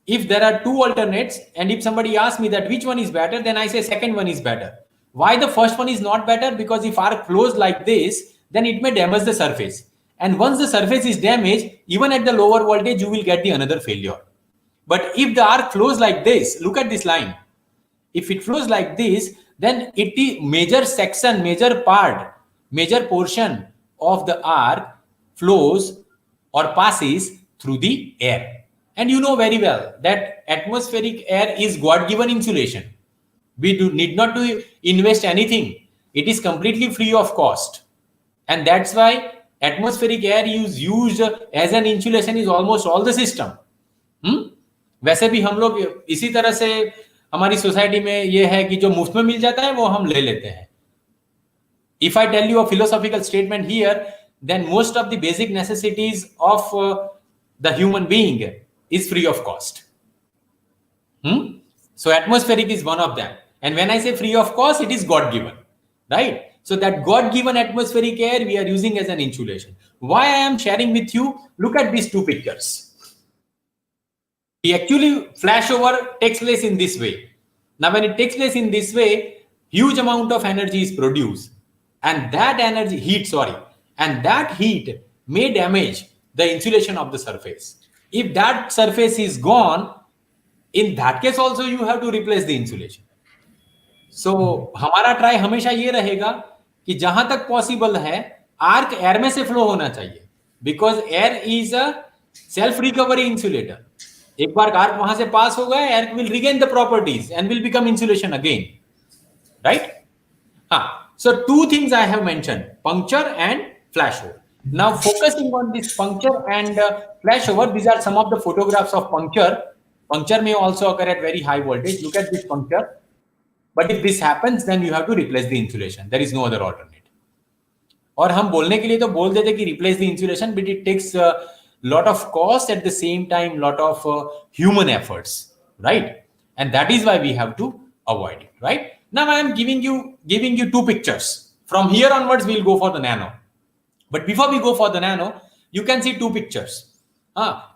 B: if there are two alternates, and if somebody asks me that which one is better, then I say second one is better. Why the first one is not better? Because if arc flows like this, then it may damage the surface. And once the surface is damaged, even at the lower voltage, you will get the another failure. But if the arc flows like this, look at this line. If it flows like this, then it is major section, major part, major portion of the arc flows or passes through the air. And you know very well that atmospheric air is God-given insulation. We need not to invest anything. It is completely free of cost. And that's why atmospheric air is used as an insulation is almost all the system. वैसे भी हम लोग इसी तरह से हमारी society में ये है कि जो मुफ्त में मिल जाता है वो हम ले लेते हैं. If I tell you a philosophical statement here, then most of the basic necessities of the human being is free of cost. So atmospheric is one of them. And when I say free of cost, it is God-given, right? So that God-given atmospheric air we are using as an insulation. Why I am sharing with you, look at these two pictures. Actually, flashover takes place in this way. Now, when it takes place in this way, huge amount of energy is produced. And that heat may damage the insulation of the surface. If that surface is gone, in that case also you have to replace the insulation. So हमारा try हमेशा ये रहेगा कि जहां तक possible है arc air में से फ्लो होना चाहिए, because air is a self recovery insulator. एक बार आर्क वहां से पास हो गया, air will regain the properties and will become insulation again, right? हाँ, so two things I have mentioned, puncture and flashover. Now focusing on this puncture and flashover, these are some of the photographs of puncture. Puncture may also occur at very high voltage. Look at this puncture. But if this happens, then you have to replace the insulation. There is no other alternate. और हम बोलने के लिए तो बोल देते कि replace the insulation, but it takes a lot of cost at the same time, lot of human efforts, right? And that is why we have to avoid it, right? Now I am giving you two pictures. From here onwards, we'll go for the nano. But before we go for the nano, you can see two pictures.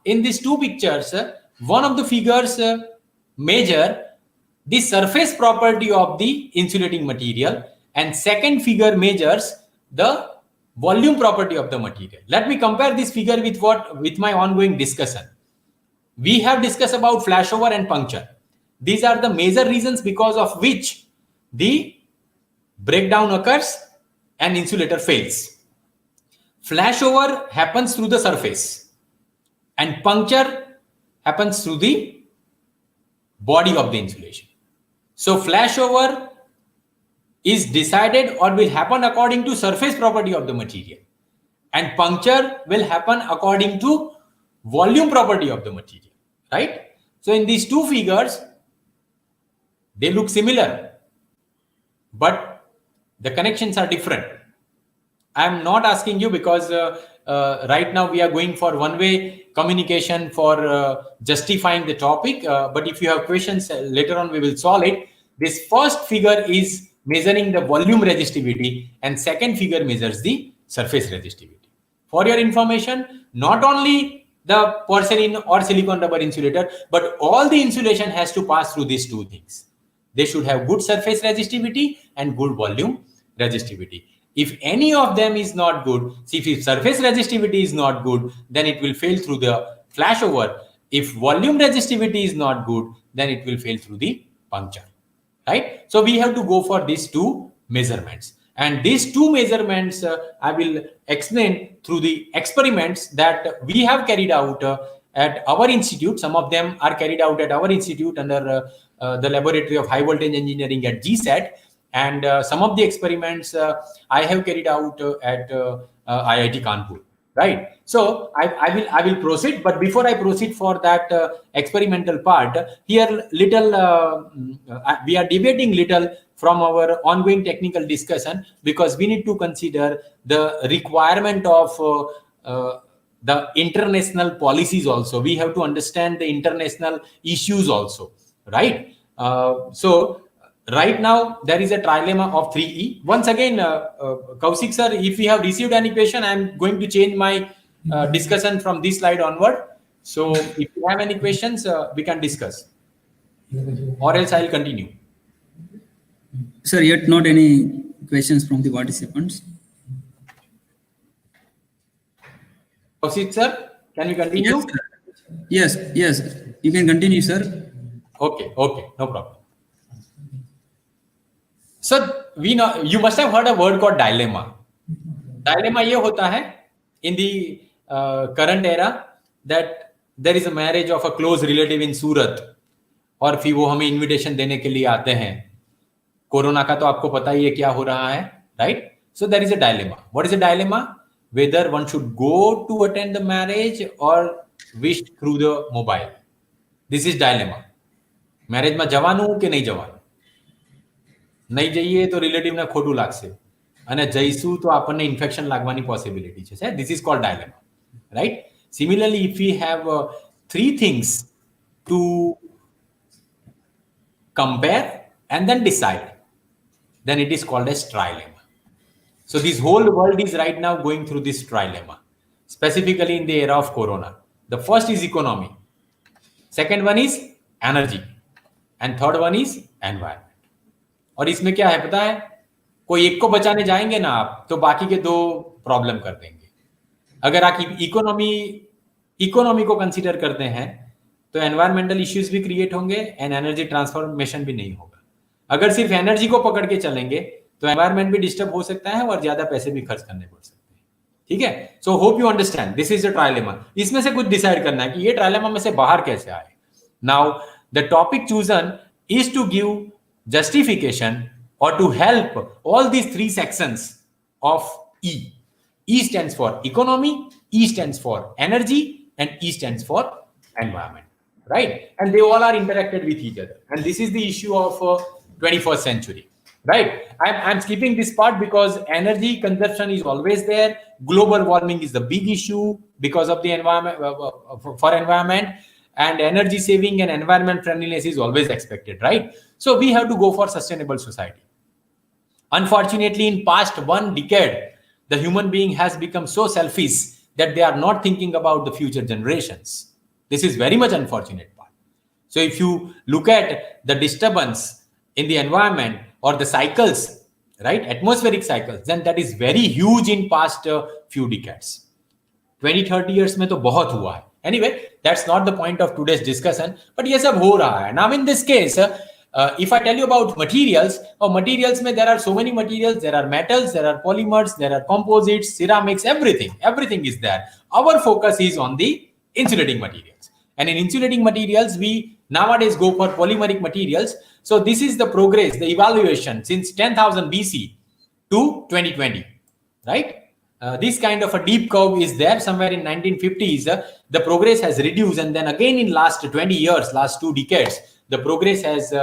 B: In these two pictures, one of the figures measure the surface property of the insulating material, and second figure measures the volume property of the material. Let me compare this figure with my ongoing discussion. We have discussed about flashover and puncture. These are the major reasons because of which the breakdown occurs and insulator fails. Flashover happens through the surface. and puncture happens through the body of the insulation. So flashover is decided or will happen according to surface property of the material, and puncture will happen according to volume property of the material, right? So in these two figures, they look similar, but the connections are different. I am not asking you because right now we are going for one-way communication for justifying the topic. But if you have questions later on, we will solve it. This first figure is measuring the volume resistivity, and second figure measures the surface resistivity. For your information, not only the porcelain or silicon rubber insulator, but all the insulation has to pass through these two things. They should have good surface resistivity and good volume resistivity. If any of them is not good, see, if surface resistivity is not good, then it will fail through the flashover. If volume resistivity is not good, then it will fail through the puncture, right? So we have to go for these two measurements. And these two measurements, I will explain through the experiments that we have carried out at our institute. Some of them are carried out at our institute under the Laboratory of High Voltage Engineering at GCET. And some of the experiments I have carried out at IIT Kanpur, right? So I will proceed, but before I proceed for that experimental part, here little we are deviating little from our ongoing technical discussion, because we need to consider the requirement of the international policies also. We have to understand the international issues also, right? So right now, there is a trilemma of 3E. Once again, Kaushik sir, if we have received any question, I'm going to change my discussion from this slide onward. So if you have any questions, we can discuss. Or else I'll continue.
A: Sir, yet not any questions from the participants.
B: Kaushik sir, can we continue?
A: Yes, yes, you can continue, sir.
B: Okay, no problem. So we know, you must have heard a word called dilemma. Dilemma ये होता है in the current era that there is a marriage of a close relative in Surat, और फिर वो हमें invitation देने के लिए आते हैं. कोरोना का तो आपको पता ही है क्या हो रहा है, right? So there is a dilemma. What is a dilemma? Whether one should go to attend the marriage or wish through the mobile. This is dilemma. Marriage માં જવાનું કે નહીં જવાનું? નહીં જઈએ તો રિલેટિવ ને ખોટું લાગશે, અને જઈશું તો આપણને ઇન્ફેક્શન લાગવાની પોસિબિલિટી છે. This is called dilemma, right? Similarly, if we have three things to compare and then decide, then it is called as trilemma. So this whole world is right now going through this trilemma, specifically in the era of corona. The first is economy, second one is energy, and third one is environment. और इसमें क्या है पता है, कोई एक को बचाने जाएंगे ना आप, तो बाकी के दो प्रॉब्लम कर देंगे. अगर आप इकोनॉमी को कंसीडर करते हैं तो एनवायरमेंटल इश्यूज भी क्रिएट होंगे एंड एनर्जी ट्रांसफॉर्मेशन भी नहीं होगा. अगर सिर्फ एनर्जी को पकड़ के चलेंगे तो एनवायरमेंट भी डिस्टर्ब हो सकता है और ज्यादा पैसे भी खर्च करने पड़ सकते हैं. ठीक है? So hope you understand, this is a trilemma. इसमें से कुछ डिसाइड करना है कि ये ट्रायलेमा में से बाहर कैसे आए. Now the topic chosen is to give justification or to help all these three sections of E. E stands for economy, E stands for energy, and E stands for environment, right? And they all are interacted with each other. And this is the issue of 21st century, right? I'm skipping this part because energy consumption is always there. Global warming is the big issue because of the environment, for environment. And energy saving and environment friendliness is always expected, right? So we have to go for sustainable society. Unfortunately, in past 1 decade, the human being has become so selfish that they are not thinking about the future generations. This is very much unfortunate part. So if you look at the disturbance in the environment or the cycles, right, atmospheric cycles, then that is very huge in past few decades. 20-30 years में तो बहुत हुआ है. Anyway, that's not the point of today's discussion. But yes, अब हो रहा है. Now in this case, if I tell you about materials, materials में there are so many materials. There are metals, there are polymers, there are composites, ceramics, everything is there. Our focus is on the insulating materials. And in insulating materials, we nowadays go for polymeric materials. So this is the progress, the evaluation since 10,000 BC to 2020, right? This kind of a deep curve is there somewhere in 1950s. The progress has reduced, and then again in last 20 years, last 2 decades, the progress has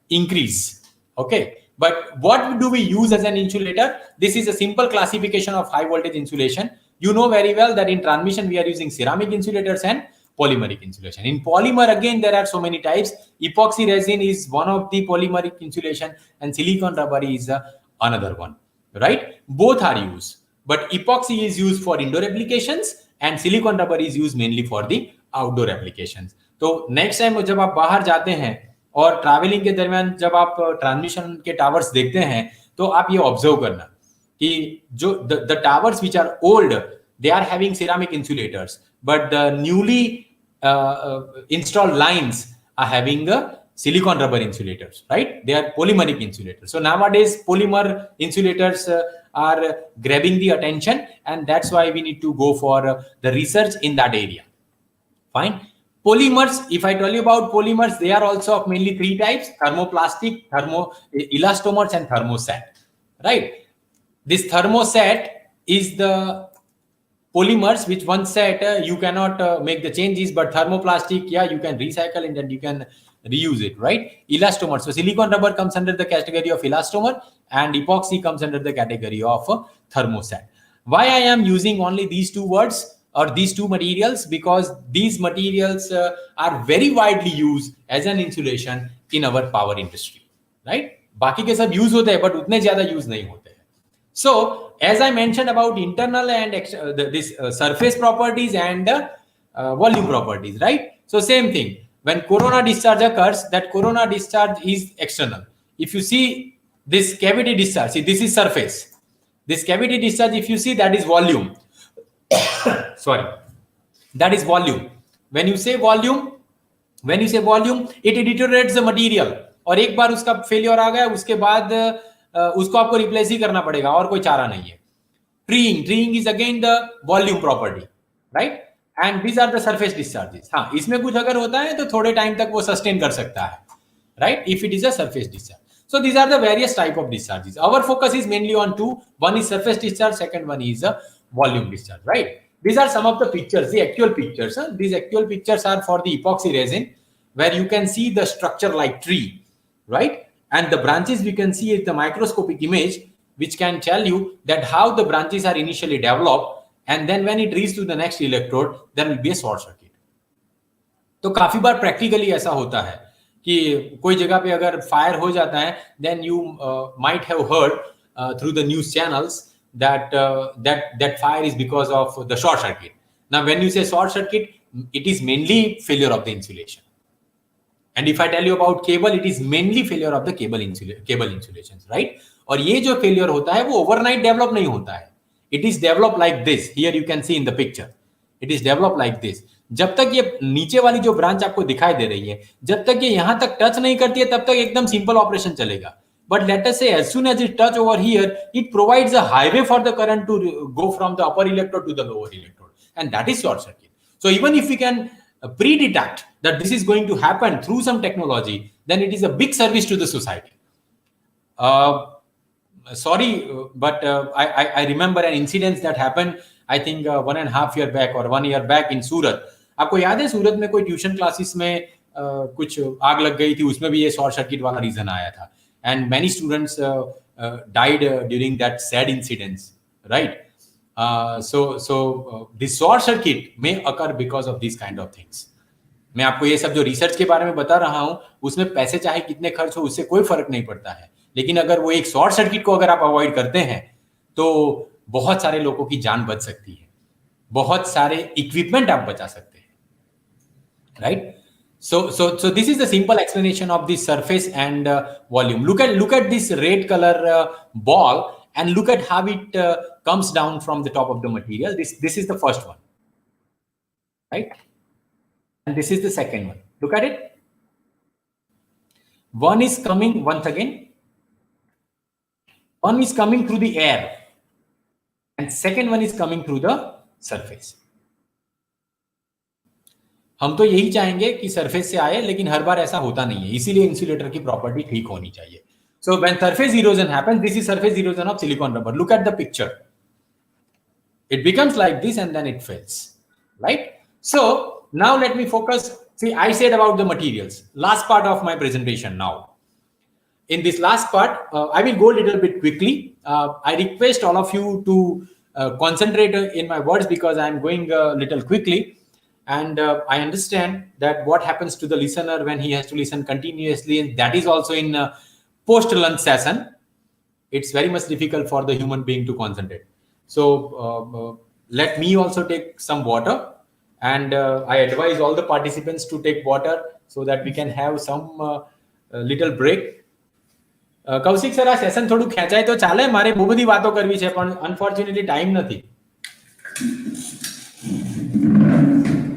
B: increased. Okay, but what do we use as an insulator? This is a simple classification of high voltage insulation. You know very well that in transmission we are using ceramic insulators and polymeric insulation. In polymer, again, there are so many types. Epoxy resin is one of the polymeric insulation, and silicon rubber is another one, right? Both are used, but epoxy is used for indoor applications and silicon rubber is used mainly for the outdoor applications. तो next time जब आप बाहर जाते हैं और travelling के दरमियान जब आप ट्रांसमिशन के टावर्स देखते हैं, तो आप ये ऑब्जर्व करना कि जो the towers which are old, they are having ceramic insulators, but the newly installed lines are having silicon rubber insulators, right? They are polymeric insulators. So nowadays polymer insulators are grabbing the attention, and that's why we need to go for the research in that area. Fine. Polymers, if I tell you about polymers, they are also of mainly 3 types: thermoplastic, elastomers, and thermoset, right? This thermoset is the polymers which one set you cannot make the changes, but thermoplastic, yeah, you can recycle and then you can reuse it, right? Elastomer, so silicon rubber comes under the category of elastomer, and epoxy comes under the category of thermoset. Why I am using only these 2 words or these 2 materials? Because these materials are very widely used as an insulation in our power industry, right? बाकी के सब use होते हैं, but उतने ज्यादा use नहीं होते हैं. So, as I mentioned about internal and this surface properties and volume properties, right? So, same thing. When corona discharge occurs, that corona discharge is external. If you see this cavity discharge, see, this is surface. This cavity discharge, if you see, that is volume. Sorry, that is volume. When you say volume, it deteriorates the material. और एक बार उसका failure आ गया, उसके बाद उसको आपको replace ही करना पड़ेगा, और कोई चारा नहीं है. Treeing is again the volume property, right? And these are the surface discharges. हाँ, इसमें कुछ अगर होता है तो थोड़े टाइम तक वो सस्टेन कर सकता है, right? If it is a surface discharge. So these are the various type of discharges. Our focus is mainly on 2. One is surface discharge, second one is a volume discharge, right? These are some of the pictures, the actual pictures. These actual pictures are for the epoxy resin, where you can see the structure like tree, right? And the branches we can see is the microscopic image, which can tell you that how the branches are initially developed, and then when it reaches to the next electrode, there will be a short circuit. तो काफी बार practically ऐसा होता है कि कोई जगह पे अगर फायर हो जाता है, then you might have heard through the news channels that that fire is because of the short circuit. Now, when you say short circuit, it is mainly failure of the insulation. And if I tell you about cable, it is mainly failure of the cable insulations, right? और ये जो failure होता है वो overnight develop नहीं होता है. It is developed like this. Here you can see in the picture. It is developed like this. जब तक ये नीचे वाली जो ब्रांच आपको दिखाई दे रही है, जब तक ये यहां तक टच नहीं करती है, तब तक एकदम सिंपल ऑपरेशन चलेगा. But let us say as soon as it touch over here, it provides a highway for the current to go from the upper electrode to the lower electrode, and that is short circuit. So even if we can pre-detect that this is going to happen through some technology, then it is a big service to the society. Sorry, but I remember an incident that happened, I think 1.5 years back or 1 year back in Surat. आपको याद है सूरत में कोई tuition classes में कुछ आग लग गई थी, उसमें भी ये शॉर्ट सर्किट वाला रीजन आया था, and many students died during that sad incidents, right? So this short circuit may occur because of these kind of things. मैं आपको ये सब जो रिसर्च के बारे में बता रहा हूं, उसमें पैसे चाहे कितने खर्च हो, उससे कोई फर्क नहीं पड़ता है. लेकिन अगर वो एक शॉर्ट सर्किट को अगर आप अवॉइड करते हैं, तो बहुत सारे लोगों की जान बच सकती है, बहुत सारे इक्विपमेंट आप बचा सकते हैं, right? So this is the simple explanation of the surface and volume. Look at this red color ball and look at how it comes down from the top of the material. This is the first one, right? And this is the second one. Look at it. One is coming once again. One is coming through the air, and second one is coming through the surface. हम तो यही चाहेंगे कि surface से आए, लेकिन हर बार ऐसा होता नहीं है, इसीलिए इंसुलेटर की प्रॉपर्टी ठीक होनी चाहिए. So when surface erosion happens, this is surface erosion of silicon rubber. Look at the picture. It becomes like this and then it fails, right? So now let me focus. See, I said about the materials. Last part of my presentation now. In this last part, I will go a little bit quickly. I request all of you to concentrate in my words because I'm going a little quickly. And I understand that what happens to the listener when he has to listen continuously, and that is also in post-lunch session. It's very much difficult for the human being to concentrate. So let me also take some water, and I advise all the participants to take water so that we can have some little break. Kaushik sir, આ session થોડું ખેંચાય તો ચાલે? મારે બહુ બધી વાતો કરવી છે પણ અનફોર્ચ્યુનેટલી ટાઈમ નથી.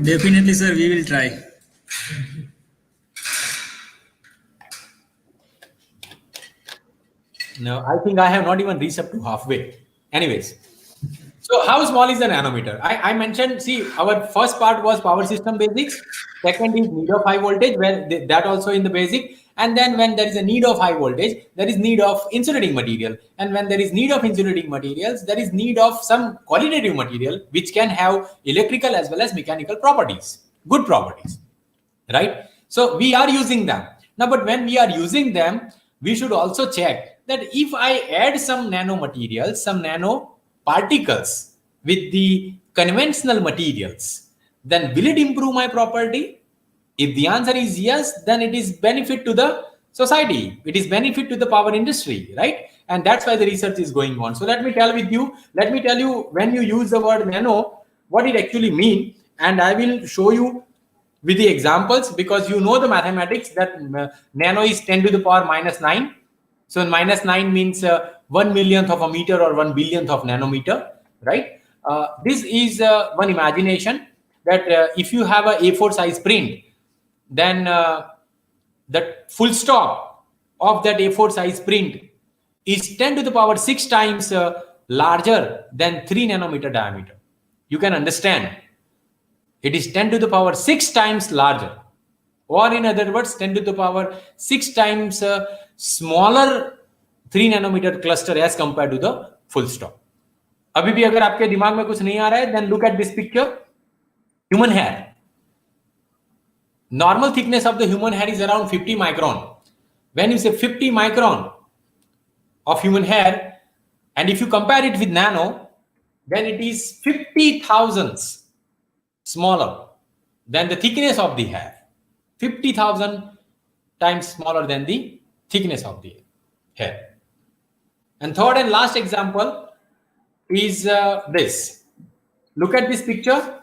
A: Definitely, sir. We will try.
B: No, I think I have not even reached up to halfway. Anyways, so how small is the nanometer? I mentioned, see, our first part was power system basics. Second is need of high voltage, where that also in the basic. And then when there is a need of high voltage, there is need of insulating material. And when there is need of insulating materials, there is need of some qualitative material which can have electrical as well as mechanical properties, good properties, right? So we are using them. Now, but when we are using them, we should also check that if I add some nanomaterials, some nanoparticles with the conventional materials, then will it improve my property? If the answer is yes, then it is benefit to the society. It is benefit to the power industry, right? And that's why the research is going on. So let me tell you when you use the word nano, what it actually means. And I will show you with the examples, because you know the mathematics that nano is 10 to the power minus 9. So minus 9 means 1 millionth of a meter or 1 billionth of nanometer, right? This is one imagination that if you have a A4 size print, then the full stop of that A4 size print is 10 to the power 6 times larger than 3 nanometer diameter. You can understand. It is 10 to the power 6 times larger. Or in other words, 10 to the power 6 times smaller 3 nanometer cluster as compared to the full stop. अभी भी अगर आपके दिमाग में कुछ नहीं आ रहा है, then look at this picture. Human hair. Normal thickness of the human hair is around 50 micron. When you say 50 micron of human hair, and if you compare it with nano, then it is 50,000 smaller than the thickness of the hair. 50,000 times smaller than the thickness of the hair. And third and last example is this. Look at this picture.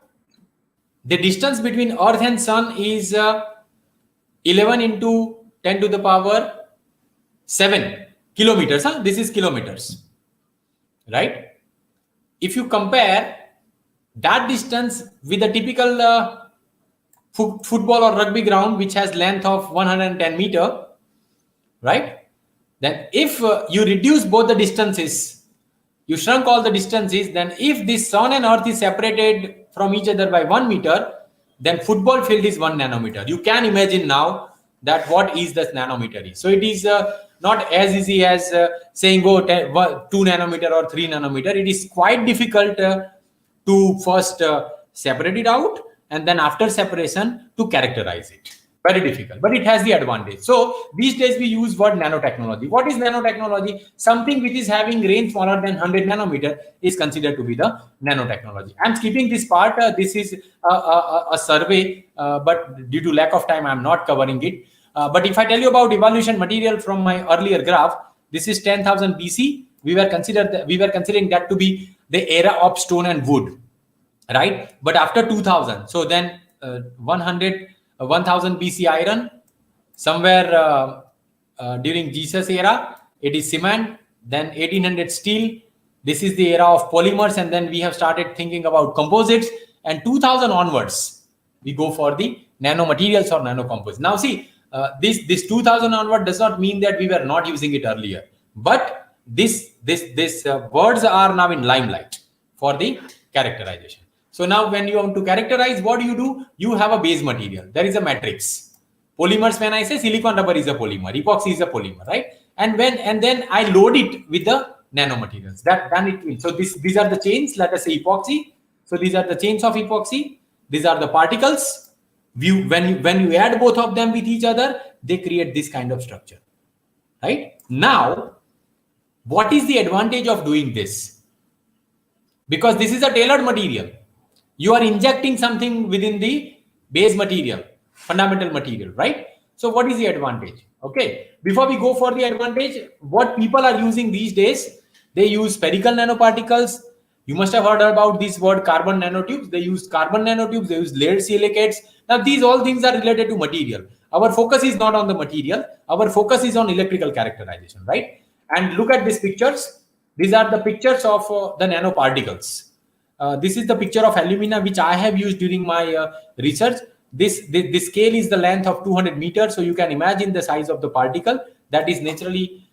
B: The distance between Earth and Sun is 11 into 10 to the power 7 kilometers. This is kilometers, right? If you compare that distance with a typical football or rugby ground, which has length of 110 meter, right? Then if you reduce both the distances, you shrunk all the distances, then if the sun and earth is separated from each other by 1 meter, then football field is 1 nanometer. You can imagine now that what is this nanometer is. So it is not as easy as saying 2 nanometer or 3 nanometer. It is quite difficult to first separate it out, and then after separation to characterize it. Very difficult, but it has the advantage. So these days we use word nanotechnology. What is nanotechnology? Something which is having range smaller than 100 nanometer is considered to be the nanotechnology. I'm skipping this part. This is a survey, but due to lack of time, I'm not covering it. But if I tell you about evolution material from my earlier graph, this is 10,000 BC. We were considering that to be the era of stone and wood, right? But after 2000, so then 1000 BC iron, somewhere during Jesus era, it is cement, then 1800 steel. This is the era of polymers, and then we have started thinking about composites, and 2000 onwards, we go for the nanomaterials or nanocomposites. Now see, this 2000 onward does not mean that we were not using it earlier, but this words are now in limelight for the characterization. So now when you want to characterize, what do? You have a base material. There is a matrix. Polymers, when I say silicon rubber is a polymer, epoxy is a polymer, right? And then I load it with the nanomaterials. Then it will. So these are the chains, let us say epoxy. So these are the chains of epoxy. These are the particles. When you add both of them with each other, they create this kind of structure. Right? Now, what is the advantage of doing this? Because this is a tailored material. You are injecting something within the base material, fundamental material, right? So what is the advantage? Okay, before we go for the advantage, what people are using these days, they use spherical nanoparticles. You must have heard about this word carbon nanotubes. They use carbon nanotubes, they use layered silicates. Now these all things are related to material. Our focus is not on the material. Our focus is on electrical characterization, right? And look at these pictures. These are the pictures of the nanoparticles. This is the picture of alumina which I have used during my research. This scale is the length of 200 meters. So you can imagine the size of the particle. That is naturally,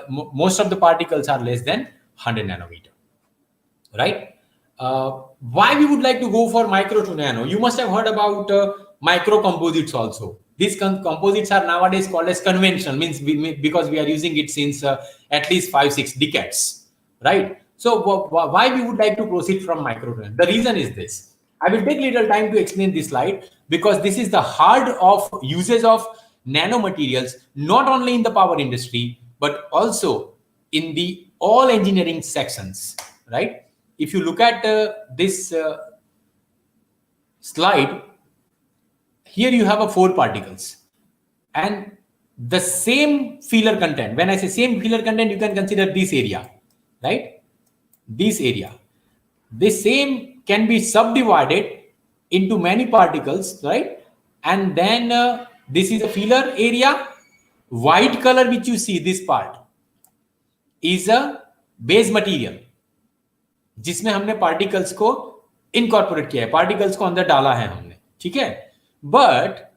B: most of the particles are less than 100 nanometer. Right? Why we would like to go for micro to nano? You must have heard about micro composites also. These composites are nowadays called as conventional, means because we are using it since at least 5-6 decades, right? So why we would like to proceed from micro to nano? The reason is this. I will take little time to explain this slide because this is the heart of uses of nanomaterials, not only in the power industry, but also in the all engineering sections, right? If you look at this slide, here you have 4 particles and the same filler content. When I say same filler content, you can consider this area, right? This area. This same can be subdivided into many particles, right? And then this is a filler area. White color which you see, this part is a base material जिसमें हमने particles को incorporate किया है, particles को अंदर डाला है हमने, ठीक है? But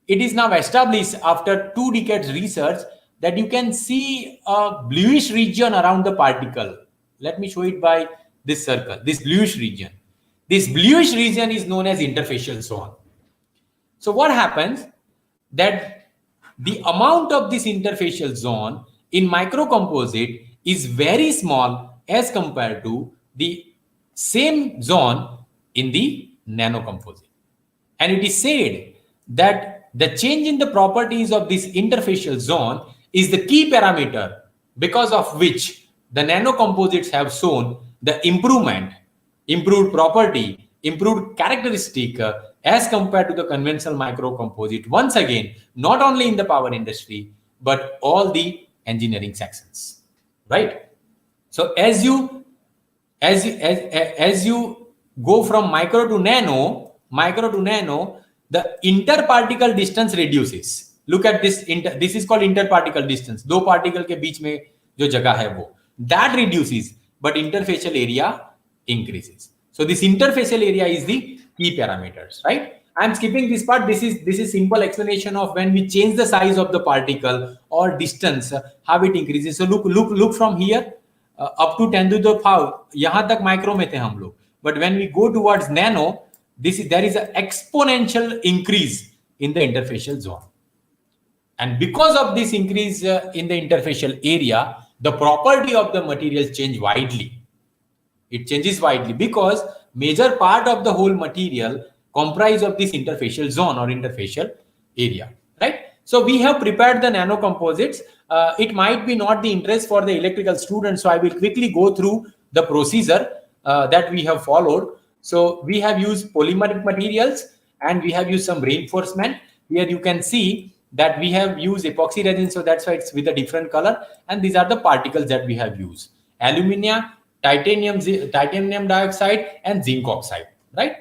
B: it is now established after 2 decades research that you can see a bluish region around the particle. Let me show it by this circle, this bluish region. This bluish region is known as interfacial zone. So what happens that the amount of this interfacial zone in microcomposite is very small as compared to the same zone in the nanocomposite. And it is said that the change in the properties of this interfacial zone is the key parameter because of which the nanocomposites have shown the improved property, improved characteristic as compared to the conventional microcomposite. Once again, not only in the power industry, but all the engineering sections, right? So as you go from micro to nano, the interparticle distance reduces. Look at this. This is called interparticle distance. दो particle के बीच में जो जगह है वो, that reduces, but interfacial area increases. So this interfacial area is the key parameters, right? I'm skipping this part. This is simple explanation of when we change the size of the particle or distance, how it increases. So look from here up to 10 to the power. यहाँ तक micro में थे हम लोग. But when we go towards nano, there is an exponential increase in the interfacial zone. And because of this increase in the interfacial area, the property of the material change widely. It changes widely because major part of the whole material comprise of this interfacial zone or interfacial area, right? So we have prepared the nanocomposites. It might be not the interest for the electrical students, so I will quickly go through the procedure that we have followed. So we have used polymeric materials and we have used some reinforcement. Here you can see that we have used epoxy resin, so that's why it's with a different color. And these are the particles that we have used: alumina, titanium dioxide, and zinc oxide, right?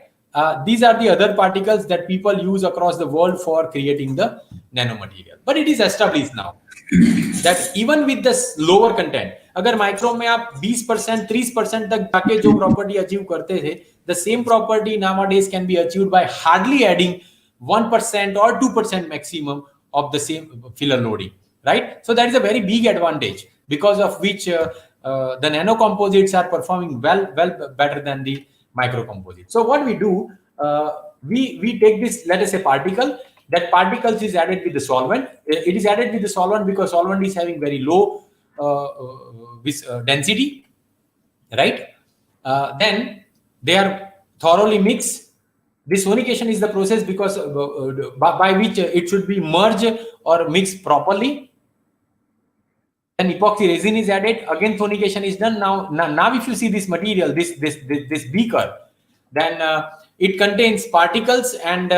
B: These are the other particles that people use across the world for creating the nanomaterial. But it is established now that even with this lower content, अगर micro में आप 20%, 30% तक जाके जो property achieve करते थे, the same property nowadays can be achieved by hardly adding 1% or 2% maximum of the same filler loading, right? So that is a very big advantage because of which the nanocomposites are performing well better than the micro composite. So what we do, we take this, let us say, particle. That particles is added with the solvent. It is added with the solvent because solvent is having very low density, right? Then they are thoroughly mixed. This sonication is the process because by which it should be merged or mixed properly. Then epoxy resin is added. Again, sonication is done. Now, if you see this material, this beaker, then it contains particles and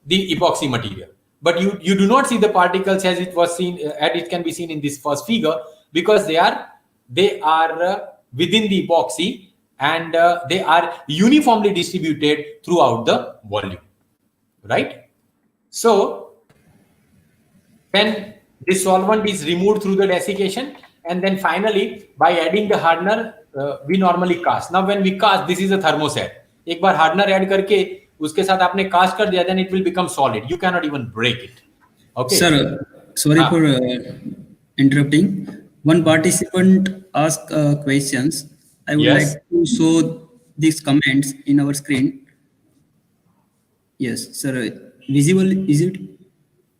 B: the epoxy material. But you do not see the particles as it was seen, as it can be seen in this first figure, because they are within the epoxy, and they are uniformly distributed throughout the volume, right? So then this solvent is removed through the desiccation, and then finally by adding the hardener, we normally cast. Now when we cast, this is a thermoset. एक बार hardener add करके उसके साथ आपने cast कर दिया, then it will become solid. You cannot even break it. Okay.
A: Sir, sorry for interrupting. One participant asked questions. I would like to show these comments in our screen. Yes, sir. Visible, is it?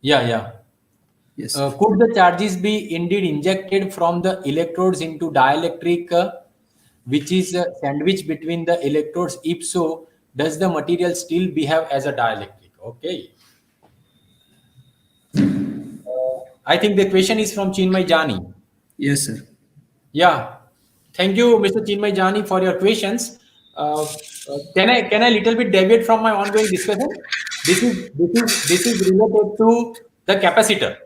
B: Yeah.
A: Yes.
B: Could the charges be indeed injected from the electrodes into dielectric, which is sandwiched between the electrodes? If so, does the material still behave as a dielectric? Okay. I think the question is from Chinmay Jani.
A: Yes, sir.
B: Yeah. Thank you, Mr. Chinmay Jani, for your questions. Can I little bit deviate from my ongoing discussion? This is related to the capacitor.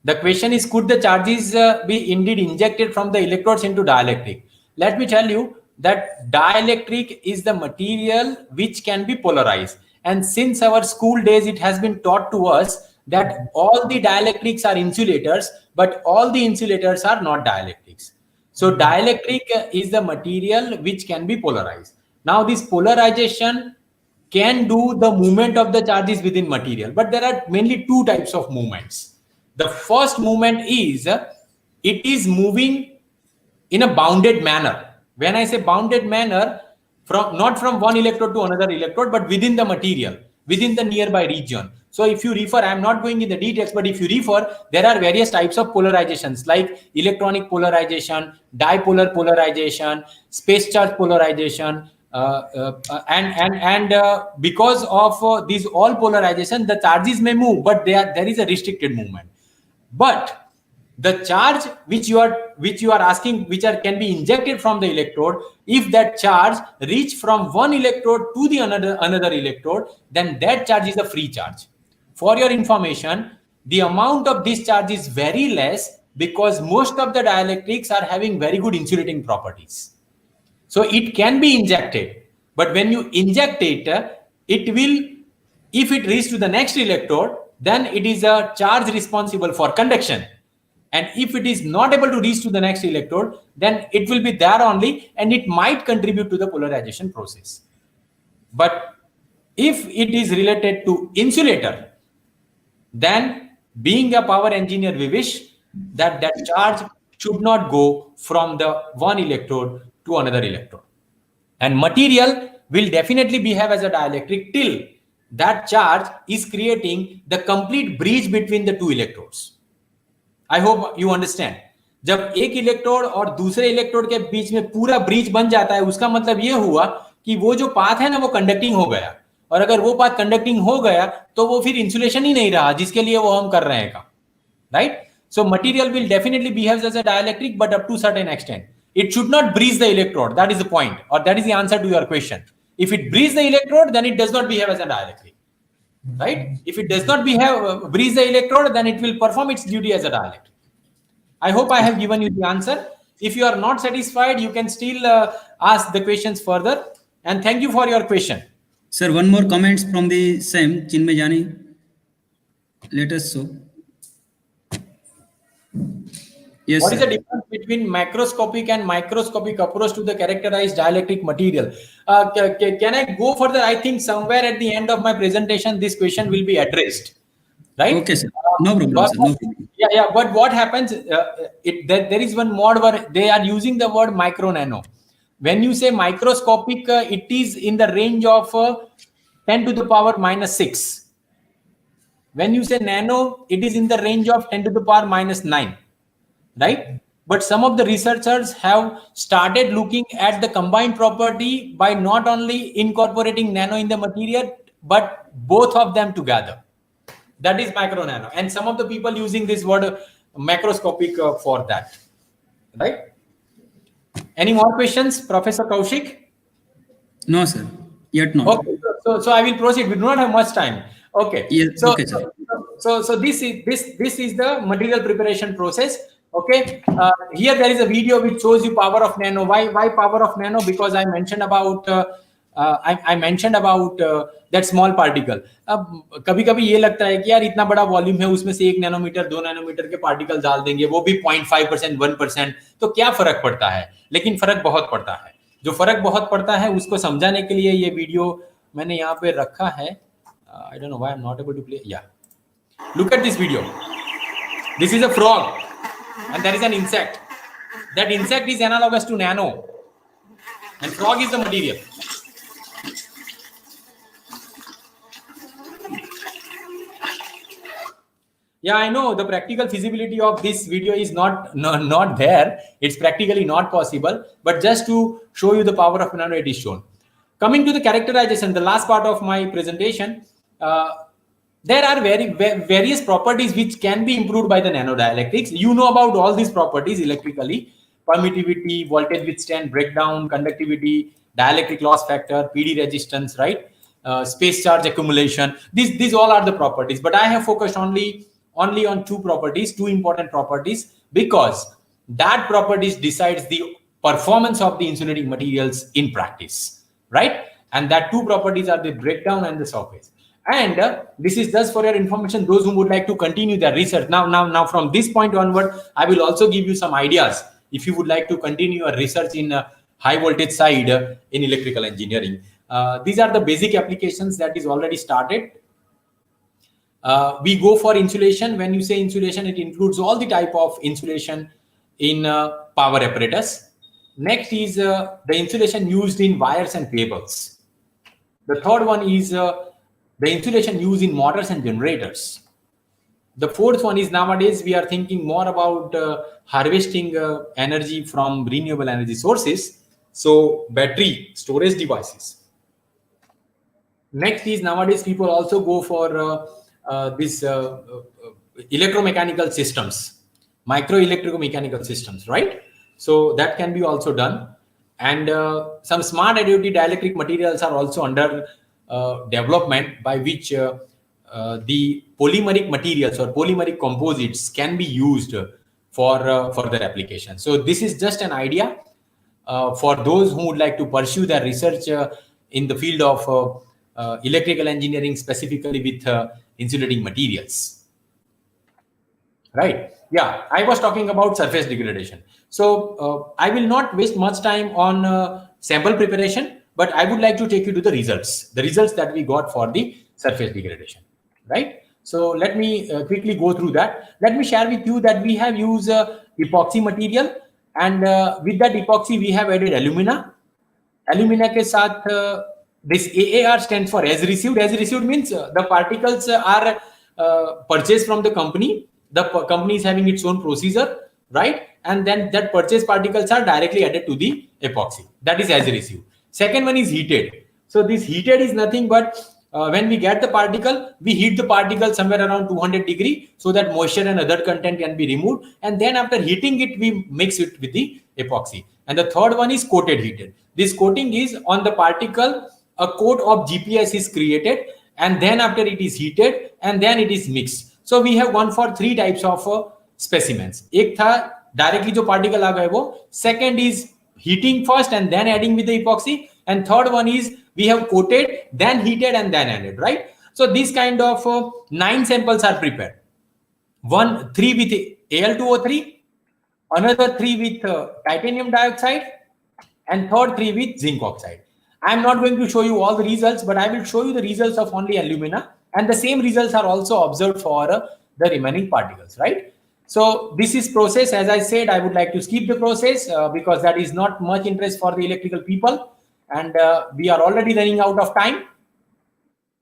B: The question is, could the charges be indeed injected from the electrodes into dielectric? Let me tell you that dielectric is the material which can be polarized. And since our school days, it has been taught to us that all the dielectrics are insulators, but all the insulators are not dielectrics. So dielectric is the material which can be polarized. Now this polarization can do the movement of the charges within material, but there are mainly two types of movements. The first movement is, it is moving in a bounded manner. When I say bounded manner, not from one electrode to another electrode, but within the material, within the nearby region. So if you refer, I'm not going in the details, but if you refer, there are various types of polarizations like electronic polarization, dipolar polarization, space charge polarization, and because of these all polarization, the charges may move, but there is a restricted movement. But the charge which you are asking, can be injected from the electrode, if that charge reach from one electrode to the another electrode, then that charge is a free charge. For your information, the amount of this charge is very less because most of the dielectrics are having very good insulating properties. So it can be injected, but when you inject it, it will, if it reaches to the next electrode, then it is a charge responsible for conduction. And if it is not able to reach to the next electrode, then it will be there only, and it might contribute to the polarization process. But if it is related to insulator, then being a power engineer, we wish that charge should not go from the one electrode to another electrode. And material will definitely behave as a dielectric till that charge is creating the complete breach between the two electrodes. I hope you understand. जब एक electrode और दूसरे electrode के बीच में पूरा breach बन जाता है, उसका मतलब ये हुआ कि वो जो पाथ है ना, वो कंडक्टिंग हो गया, और अगर वो पाथ कंडक्टिंग हो गया तो वो फिर इंसुलेशन ही नहीं रहा जिसके लिए वो हम कर रहे हैं काम, right? So material will definitely behave as a dielectric, but up to certain extent. It should not breach the electrode. That is the point, or that is the answer to your question. If it breaches the electrode, then it does not behave as a dielectric, right? If it does not breach the electrode, then it will perform its duty as a dielectric. I hope I have given you the answer. If you are not satisfied, you can still ask the questions further. And thank you for your question.
A: Sir, one more comments from the same Chinmay Jani. Let us show. Yes,
B: what is
A: sir.
B: the difference between macroscopic and microscopic approach to the characterized dielectric material? Can I go further? I think somewhere at the end of my presentation, this question will be addressed, right?
A: Okay, sir. No problem, sir. No problem.
B: Yeah. But what happens? There is one mod where they are using the word micro nano. When you say microscopic, it is in the range of 10 to the power minus 6. When you say nano, it is in the range of 10 to the power minus 9, right? But some of the researchers have started looking at the combined property by not only incorporating nano in the material, but both of them together. That is micro nano. And some of the people using this word macroscopic for that, right? Any more questions, Professor Kaushik?
A: No, sir. Yet not.
B: Okay, so I will proceed. We do not have much time. Okay.
A: Yes,
B: So
A: okay, sir.
B: so this is the material preparation process. Okay. Here there is a video which shows you power of nano. Why power of nano? Because I mentioned about I mentioned about that small particle. अब कभी-कभी ये लगता है कि यार इतना बड़ा volume है, उसमें से 1 नैनोमीटर 2 नैनोमीटर के पार्टिकल डाल देंगे, वो भी 0.5% 1%, तो क्या फर्क पड़ता है? लेकिन फर्क बहुत पड़ता है. जो फर्क बहुत पड़ता है उसको समझाने के लिए ये वीडियो मैंने यहाँ पे रखा है. I don't know why I'm not able to play. Yeah, look at this video. This is a frog and there is an insect. That insect is analogous to nano and frog is the material. Yeah, I know the practical feasibility of this video is not there. It's practically not possible, but just to show you the power of nano, it is shown. Coming to the characterization, the last part of my presentation, there are various properties which can be improved by the nanodielectrics. You know about all these properties electrically: permittivity, voltage withstand, breakdown, conductivity, dielectric loss factor, PD resistance, right? Space charge accumulation. These all are the properties, but I have focused only on two properties, two important properties, because that properties decides the performance of the insulating materials in practice, right? And that two properties are the breakdown and the surface. And this is just for your information, those who would like to continue their research. Now from this point onward, I will also give you some ideas if you would like to continue your research in high voltage side in electrical engineering. These are the basic applications that is already started. We go for insulation. When you say insulation, it includes all the type of insulation in power apparatus. Next is the insulation used in wires and cables. The third one is the insulation used in motors and generators. The fourth one is, nowadays we are thinking more about harvesting energy from renewable energy sources. So battery storage devices. Next is, nowadays people also go for this electromechanical systems, micro electromechanical systems, right? So that can be also done. And some smart additive dielectric materials are also under development, by which the polymeric materials or polymeric composites can be used for further application. So this is just an idea for those who would like to pursue their research in the field of electrical engineering, specifically with insulating materials, right? Yeah, I was talking about surface degradation. So I will not waste much time on sample preparation, but I would like to take you to the results that we got for the surface degradation, right? So let me quickly go through that. Let me share with you that we have used epoxy material, and with that epoxy we have added alumina. Alumina ke saath this AAR stands for as received. As received means the particles are purchased from the company. The company is having its own procedure, right? And then that purchased particles are directly added to the epoxy. That is as received. Second one is heated. So this heated is nothing but when we get the particle, we heat the particle somewhere around 200 degree so that moisture and other content can be removed. And then after heating it, we mix it with the epoxy. And the third one is coated heated. This coating is on the particle. A coat of GPS is created, and then after it is heated, and then it is mixed. So we have gone for three types of specimens. एक था directly जो particle आ गए वो. Second is heating first and then adding with the epoxy. And third one is we have coated, then heated, and then added, right? So these kind of 9 samples are prepared. 3 with Al2O3, another 3 with titanium dioxide, and third 3 with zinc oxide. I am not going to show you all the results, but I will show you the results of only alumina, and the same results are also observed for the remaining particles, right? So this is process. As I said, I would like to skip the process because that is not much interest for the electrical people, and we are already running out of time,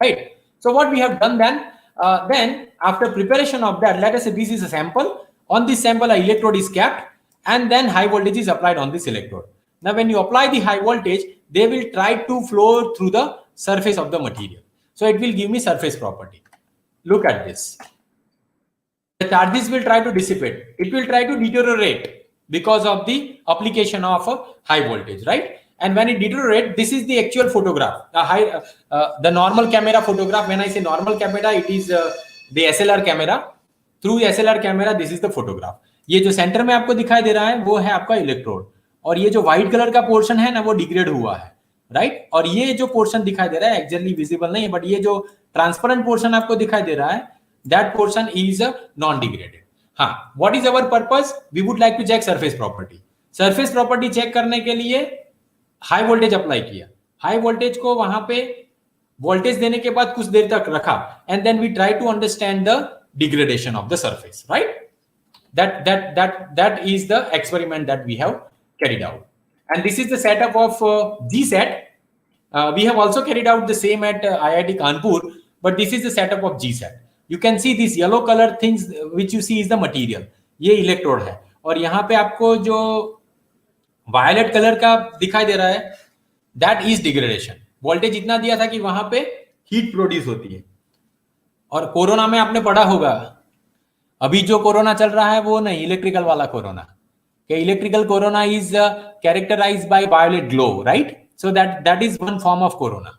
B: right? So what we have done then after preparation of that, let us say this is a sample. On this sample, an electrode is kept, and then high voltage is applied on this electrode. Now, when you apply the high voltage, they will try to flow through the surface of the material. So it will give me surface property. Look at this. The charges will try to dissipate. It will try to deteriorate because of the application of a high voltage, right? And when it deteriorates, this is the actual photograph. The normal camera photograph. When I say normal camera, it is the SLR camera. Through SLR camera, this is the photograph. ये जो centre में आपको दिखाई दे रहा है वो है आपका इलेक्ट्रोड, और ये जो व्हाइट कलर का पोर्शन है ना वो डिग्रेड हुआ है, राइट? और ये जो पोर्शन दिखाई दे रहा है एक्जेक्टली विजिबल नहीं है, बट ये जो ट्रांसपेरेंट पोर्शन आपको दिखाई दे रहा है, that portion is non-degraded. हाँ, what is our purpose? We would like to check surface property. Surface property check करने के लिए हाई वोल्टेज अप्लाई किया. हाई वोल्टेज को वहां पे वोल्टेज देने के बाद कुछ देर तक रखा, and then we try to understand the degradation of the surface, right? That is the experiment that we have carried out. And this is the setup of GCET. We have also carried out the same at IIT Kanpur, but this is the setup of GCET. You can see these yellow color things which you see is the material. ये electrode है, और यहाँ पे आपको जो violet colour का दिखाई दे रहा है that is degradation. वोल्टेज इतना दिया था कि वहां पे हीट प्रोड्यूस होती है. और कोरोना में आपने पढ़ा होगा, अभी जो कोरोना चल रहा है वो नहीं, इलेक्ट्रिकल वाला corona. Electrical corona is characterized by violet glow, right? So that is one form of corona.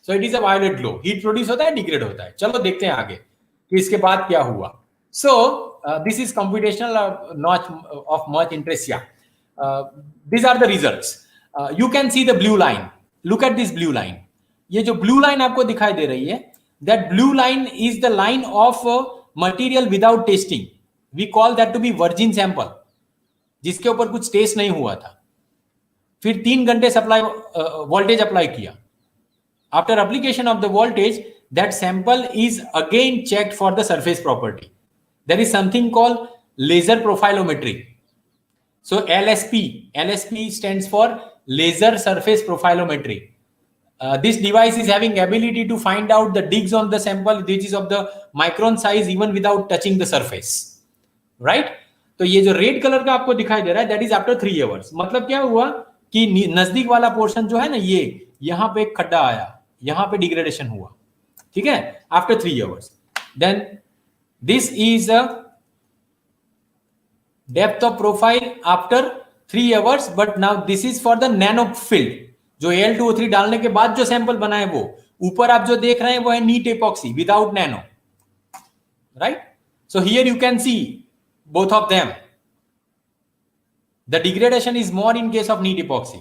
B: So it is a violet glow. Heat produce होता है, डिग्रेड होता है. चलो देखते हैं आगे कि इसके बाद क्या हुआ. So this is computational, not of much interest. या these are the results. You can see the blue line. Look at this blue line. ये जो blue line आपको दिखाई दे रही है, that blue line is the line of material without testing. We call that to be virgin sample, जिसके ऊपर कुछ test नहीं हुआ था. फिर 3 घंटे सप्लाई वोल्टेज अप्लाई किया. After application of the voltage, that sample is again checked for the surface property. There is something called laser profilometry. So LSP stands for laser surface profilometry. This device is having ability to find out the digs on the sample which is of the micron size even without touching the surface, right? तो ये जो red colour का आपको दिखाई दे रहा है, that is after 3 hours. मतलब क्या हुआ कि नजदीक वाला पोर्शन जो है ना, ये यहाँ पे एक खड्डा आया, यहाँ पे डिग्रेडेशन हुआ, ठीक है, after 3 hours. Then this is a depth of profile after 3 hours, but now this is for the nano field. जो Al2O3 डालने के बाद जो सैंपल बना है वो ऊपर आप जो देख रहे हैं वो है neat epoxy without nano, right? So here you can see both of them. The degradation is more in case of neat epoxy.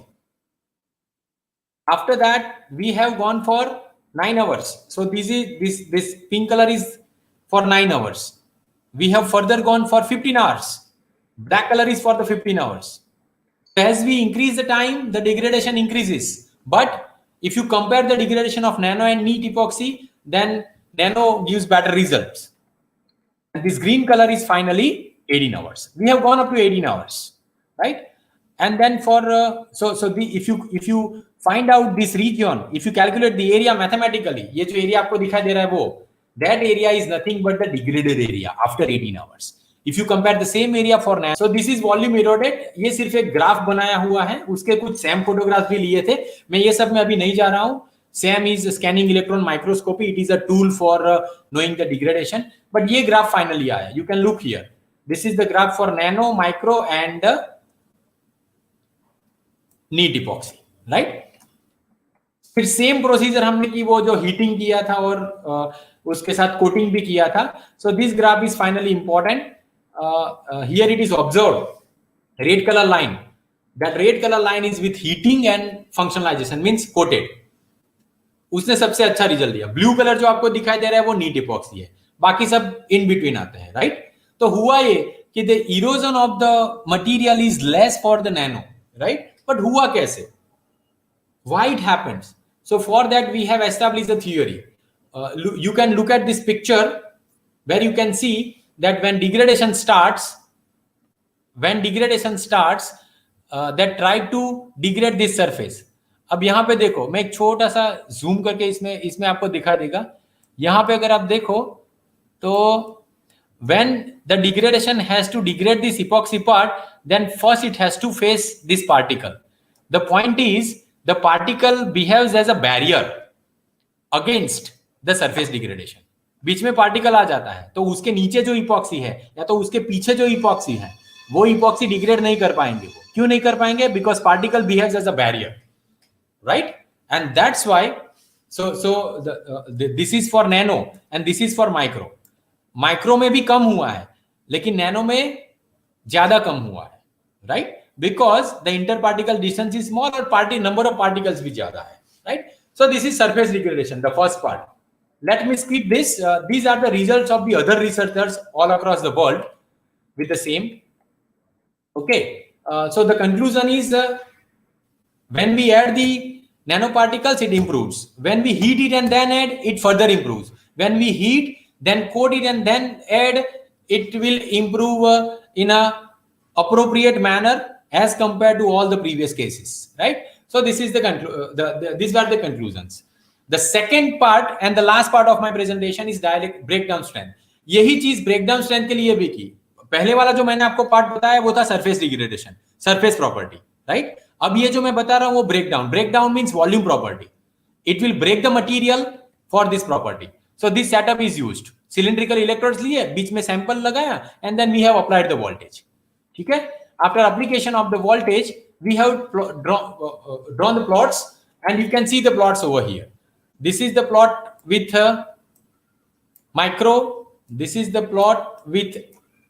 B: After that, we have gone for 9 hours. So this pink color is for 9 hours. We have further gone for 15 hours. Black color is for the 15 hours. As we increase the time, the degradation increases. But if you compare the degradation of nano and neat epoxy, then nano gives better results. And this green color is finally 18 hours. We have gone up to 18 hours, right? And then for if you find out this region, if you calculate the area mathematically, ये जो area आपको दिखाई दे रहा है वो, that area is nothing but the degraded area after 18 hours. If you compare the same area for nano, so this is volume eroded. ये सिर्फ एक ग्राफ बनाया हुआ है, उसके कुछ सैम फोटोग्राफ भी लिए थे. मैं ये सब में अभी नहीं जा रहा हूँ. SAM is scanning electron microscopy. It is a tool for knowing the degradation. But ये ग्राफ finally आया. You can look here. This is the graph for nano, micro and neat epoxy, right? फिर same procedure हमने की, वो जो heating किया था और उसके साथ कोटिंग भी किया था. So this graph is finally important. Here it is observed. Red color line. That red color line is with heating and functionalization, means coated. उसने सबसे अच्छा रिजल्ट दिया. ब्लू कलर जो आपको दिखाई दे रहा है वो नीट इपॉक्सी है, बाकी सब इन बिटवीन आते हैं, राइट? तो हुआ ये कि the erosion of the material is less for the nano, right? But हुआ कैसे? Why it happens? So for that we have established the theory. You can look at this picture where you can see that when degradation starts, that try to degrade this surface. अब यहाँ पे देखो, मैं एक छोटा सा zoom करके इसमें आपको दिखा देगा. यहाँ पे अगर आप देखो तो when the degradation has to degrade this epoxy part, then first it has to face this particle. The point is, the particle behaves as a barrier against the surface degradation. बीच में पार्टिकल आ जाता है तो उसके नीचे जो epoxy है या तो उसके पीछे जो इपॉक्सी है वो इपॉक्सी डिग्रेड नहीं कर पाएंगे. वो क्यों नहीं कर पाएंगे? Because particle behaves as a barrier, right? And that's why this is for nano and this is for micro. Micro में भी कम हुआ है लेकिन नैनो में ज्यादा कम हुआ है, right? Because the inter particle distance is small और नंबर ऑफ पार्टिकल्स भी ज्यादा है, right? So this is surface degradation, the first part. Let me skip this. These are the results of the other researchers all across the world with the same. Okay. So the conclusion is when we add the nanoparticles, it improves. When we heat it and then add, it further improves. When we heat, then coat it and then add, it will improve in a appropriate manner as compared to all the previous cases, right? So this is these were the conclusions. The second part and the last part of my presentation is dielectric breakdown strength. यही चीज breakdown strength के लिए भी की. पहले वाला जो मैंने आपको पार्ट बताया वो था surface degradation, surface property, right? अब ये जो मैं बता रहा हूँ वो breakdown. Breakdown means volume property. It will break the material for this property. So this setup is used. Cylindrical electrodes लिए, बीच में sample लगाया and then we have applied the voltage. ठीक है? After application of the voltage, we have drawn the plots and you can see the plots over here. This is the plot with micro, this is the plot with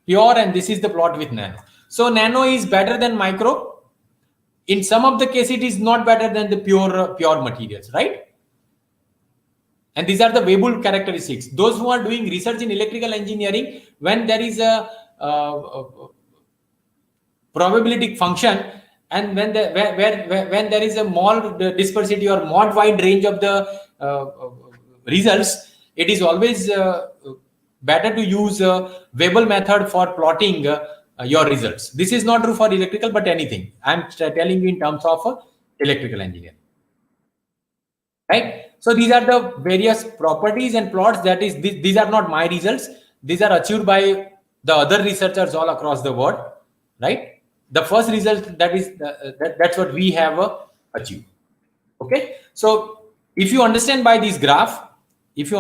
B: pure, and this is the plot with nano. So nano is better than micro. In some of the case it is not better than the pure materials, right? And these are the Weibull characteristics. Those who are doing research in electrical engineering, when there is a probability function and when there is a mod dispersity or mod wide range of the results, it is always better to use Weibull method for plotting your results. This is not true for electrical, but anything. I'm telling you in terms of electrical engineering, right? So these are the various properties and plots. That is, these are not my results. These are achieved by the other researchers all across the world, right? The first result, that's what we have achieved. Okay. So if you understand by this graph, this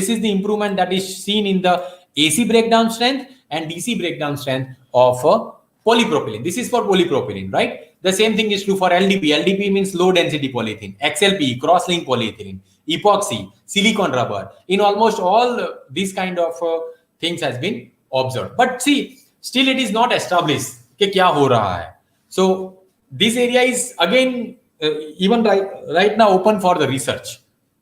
B: is the improvement that is seen in the AC breakdown strength and DC breakdown strength of polypropylene. This is for polypropylene, right? The same thing is true for LDP. LDP means low density polyethylene, XLP, cross-linked polyethylene, epoxy, silicone rubber. In almost all these kind of things has been observed. But see, still it is not established कि क्या हो रहा है. So this area is again even right now open for the research,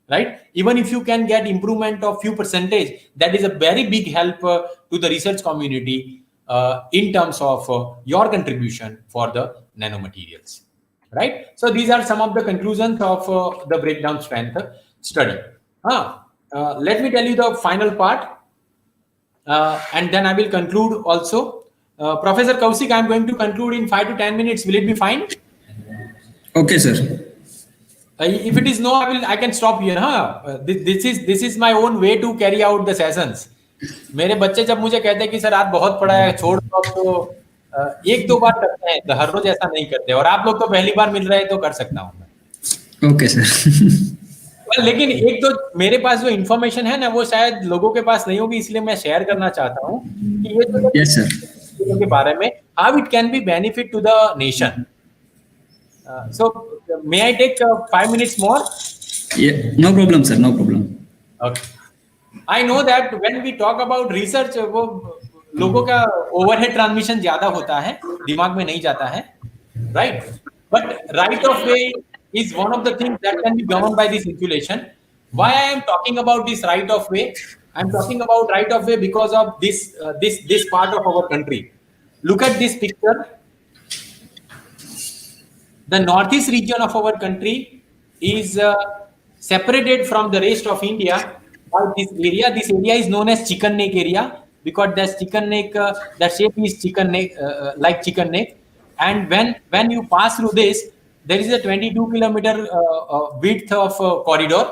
B: right? Even if you can get improvement of few percentage, that is a very big help to the research community in terms of your contribution for the nanomaterials, right? So these are some of the conclusions of the breakdown strength study. Let me tell you the final part and then I will conclude also. Professor Kaushik, I am going to conclude in 5 to 10 minutes. Will it be fine?
A: Okay, sir.
B: If it is no, I can stop here. This is my own way to carry out the sessions. मेरे बच्चे जब मुझे कहते हैं कि sir आज बहुत पढ़ा है, छोड़ दो, तो एक दो बार करते हैं, हर रोज ऐसा नहीं करते. और आप लोग तो पहली बार मिल रहे हैं तो कर सकता हूँ मैं.
A: Okay sir.
B: लेकिन एक तो मेरे पास जो इन्फॉर्मेशन है ना वो शायद लोगों के पास नहीं होगी, इसलिए मैं शेयर करना चाहता हूँ कि ये जो
A: yes, sir.
B: के बारे में how it can be benefit to the nation. So may I take 5 minutes more?
A: Yeah, no problem, sir. No problem.
B: Okay. I know that when we talk about research, वो लोगों का overhead transmission ज्यादा होता है, दिमाग में नहीं जाता है, right? But right of way is one of the things that can be governed by this insulation. Why I am talking about this right of way? I'm talking about right of way because of this part of our country. Look at this picture. The northeast region of our country is separated from the rest of India by this area. This area is known as Chicken Neck area. because that chicken neck, that shape is chicken neck, like chicken neck. And when you pass through this, there is a 22 kilometer width of corridor.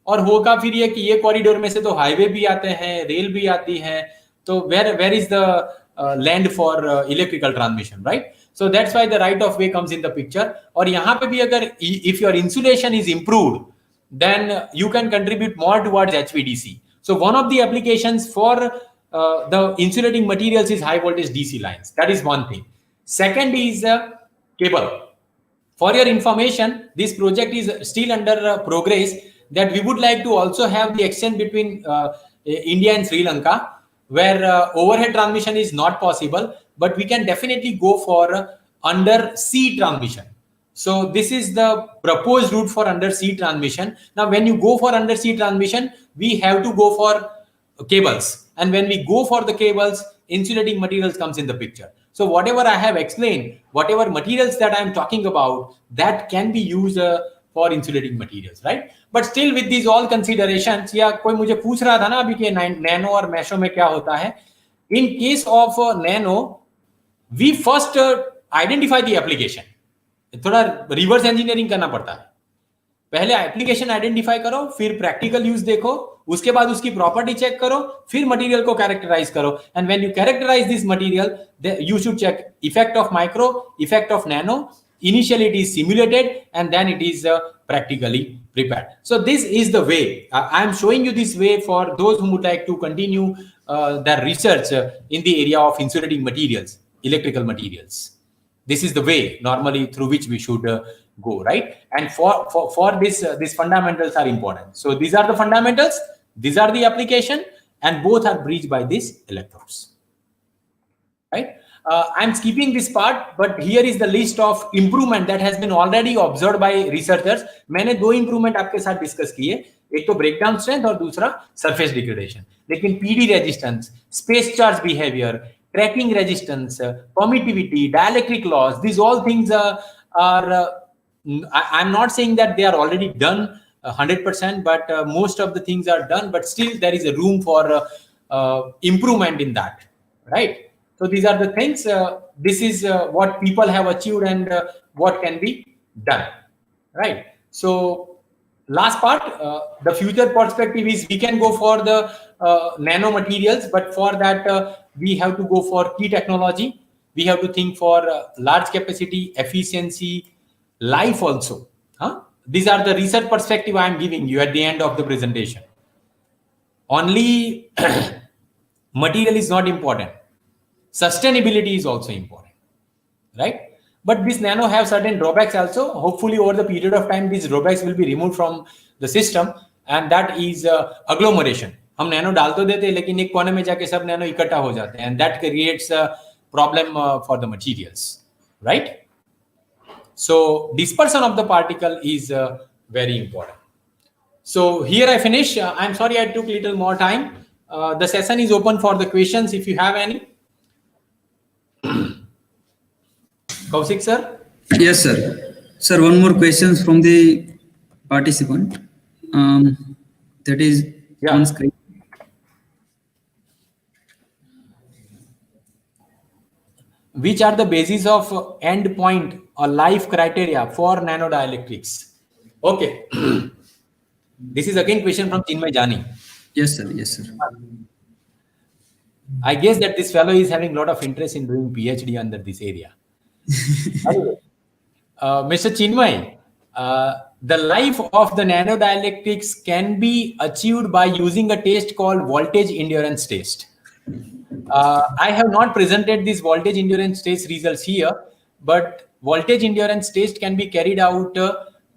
B: और होगा फिर ये कि ये corridor में से तो highway भी आते हैं, रेल भी आती है, तो where is the land for electrical transmission, right? So that's why the right of way comes in the picture. और यहाँ पे भी अगर if your insulation is improved, then you can contribute more towards HVDC. So one of the applications for the insulating materials is high voltage DC lines. That is one thing. Second is cable. For your information, this project is still under progress, that we would like to also have the exchange between India and Sri Lanka, where overhead transmission is not possible, but we can definitely go for undersea transmission. So this is the proposed route for undersea transmission. Now, when you go for undersea transmission, we have to go for cables. And when we go for the cables, insulating materials comes in the picture. So whatever I have explained, whatever materials that I am talking about, that can be used for insulating materials, right? But still with these all considerations, या कोई मुझे पूछ रहा था ना अभी कि nano और मैशो में क्या होता है? In case of nano, we first identify the application. थोड़ा रिवर्स इंजीनियरिंग करना पड़ता है. पहले एप्लीकेशन आइडेंटिफाई करो, फिर प्रैक्टिकल यूज देखो, उसके बाद उसकी प्रॉपर्टी चेक करो, फिर मटेरियल को कैरेक्टराइज करो. And when you characterize this material, you should check effect of micro, effect of nano. Initially it is simulated and then it is practically prepared. So this is the way. I am showing you this way for those who would like to continue their research in the area of insulating materials, electrical materials. This is the way normally through which we should go, right? And for this, these fundamentals are important. So these are the fundamentals, these are the application, and both are bridged by these electrodes, right? I'm skipping this part, but here is the list of improvement that has been already observed by researchers. मैंने दो improvement आपके साथ discuss किए, एक तो breakdown strength और दूसरा surface degradation. लेकिन PD resistance, space charge behavior, cracking resistance, permittivity, dielectric loss, these all things are I'm not saying that they are already done 100%, but most of the things are done, but still there is a room for improvement in that, right? So these are the things, this is what people have achieved and what can be done, right? So last part, the future perspective is we can go for the nano materials, but for that we have to go for key technology. We have to think for large capacity, efficiency, life also. These are the research perspective I am giving you at the end of the presentation. Only material is not important. Sustainability is also important, right? But this nano have certain drawbacks also. Hopefully over the period of time, these drawbacks will be removed from the system, and that is agglomeration. हम nano डाल तो देते हैं, लेकिन एक कोने में जाके सब नैनो इकट्ठा हो जाते हैं, and that creates a problem for the materials, right? So dispersion of the particle is very important. So here I finish. I'm sorry I took a little more time. The session is open for the questions if you have any. Kaushik sir?
A: Yes, sir. Sir, one more question from the participant. That is on screen.
B: Which are the basis of end point or life criteria for nanodielectrics? Okay. This is again question from Chinmay Jani.
A: Yes, sir. Yes, sir.
B: I guess that this fellow is having a lot of interest in doing PhD under this area. Mr. Chinmay, the life of the nanodielectrics can be achieved by using a test called voltage endurance test. I have not presented this voltage endurance test results here, but voltage endurance test can be carried out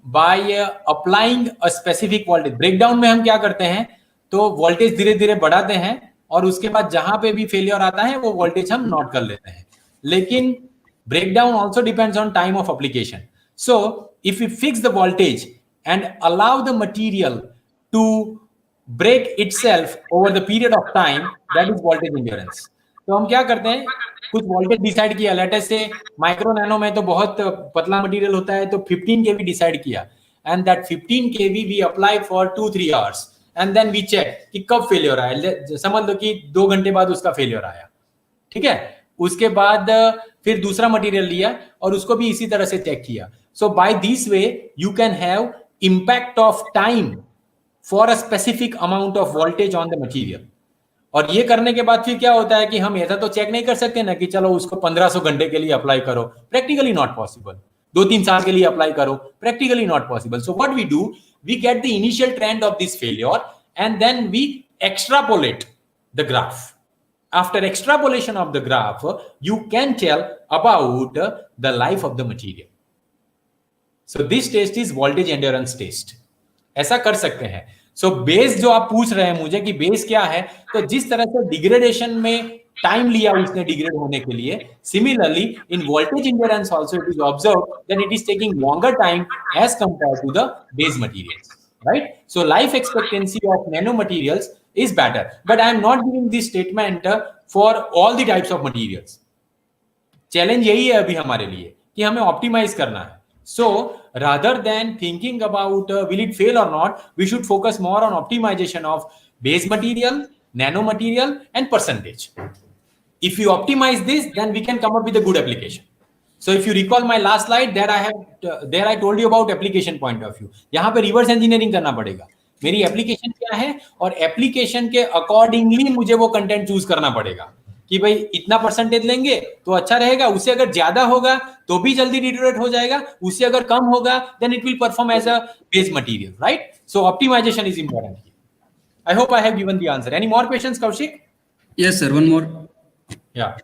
B: by applying a specific voltage. Breakdown में हम क्या करते हैं, तो voltage धीरे धीरे बढ़ाते हैं और उसके बाद जहां पे भी फेलियर आता है वो voltage हम नोट कर लेते हैं. लेकिन breakdown also depends on time of application. So if we fix the voltage and allow the material to break itself over the period of time, that is voltage endurance. तो हम क्या करते हैं, कुछ वोल्टेज डिसाइड किया, let us से micro nano में तो बहुत पतला मटेरियल होता है, तो 15 kV डिसाइड किया, and that 15 kV we apply for 2-3 hours, and then we check कि कब फेलियर आया, समझ लो कि 2 घंटे बाद उसका फेलियर आया, ठीक है। उसके बाद फिर दूसरा मटेरियल लिया और उसको भी इसी तरह से चेक किया. So by this way you can have impact of time for a specific amount of voltage on the material. और ये करने के बाद फिर क्या होता है कि हम ऐसा तो चेक नहीं कर सकते ना कि चलो उसको 1500 घंटे के लिए अप्लाई करो, प्रैक्टिकली नॉट पॉसिबल. 2-3 साल के लिए अप्लाई करो, practically not possible. So what we do, we get the initial trend of this failure and then we extrapolate the graph. After extrapolation of the graph, you can tell about the life of the material. So this test is voltage endurance test. ऐसा कर सकते हैं. So base जो आप पूछ रहे हैं मुझे कि बेस क्या है, तो जिस तरह से डिग्रेडेशन में टाइम लिया उसने डिग्रेड होने के लिए, similarly in voltage endurance also it is observe that it is taking longer time as compare to the base materials, right? So life expectancy of nanomaterials is better, but I am not giving this statement for all the types of materials. Challenge यही है अभी हमारे लिए कि हमें optimise करना है. So rather than thinking about will it fail or not, we should focus more on optimization of base material, nanomaterial and percentage. If you optimize this, then we can come up with a good application. So if you recall my last slide, there I told you about application point of view. यहाँ पे reverse engineering करना पड़ेगा. मेरी application क्या है और application के accordingly मुझे वो कंटेंट चूज करना पड़ेगा कि भाई इतना परसेंटेज लेंगे तो अच्छा रहेगा, उससे अगर ज्यादा होगा तो भी जल्दी डिटोरेट हो जाएगा, उससे अगर कम होगा then it will perform as a base material, right? So optimisation is important. I hope I have given the answer. Any more questions, Kaushik?
A: Yes, sir. One more
B: Yeah.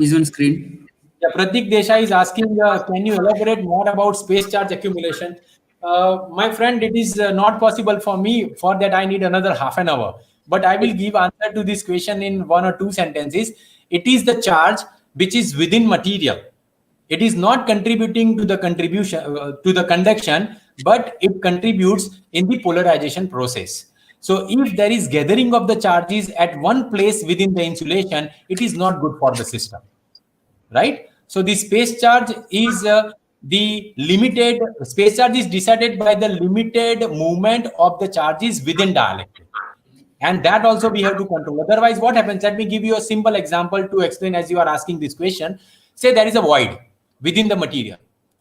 A: is on screen.
B: Yeah, Pratik Desai is asking, can you elaborate more about space charge accumulation? My friend, it is not possible for me. For that, I need another half an hour. But I will give answer to this question in 1 or 2 sentences. It is the charge which is within material. It is not contributing to the conduction, but it contributes in the polarization process. So if there is gathering of the charges at one place within the insulation, it is not good for the system. Right? So the space charge is decided by the limited movement of the charges within dielectric, and that also we have to control. Otherwise what happens, let me give you a simple example to explain as you are asking this question. Say there is a void within the material,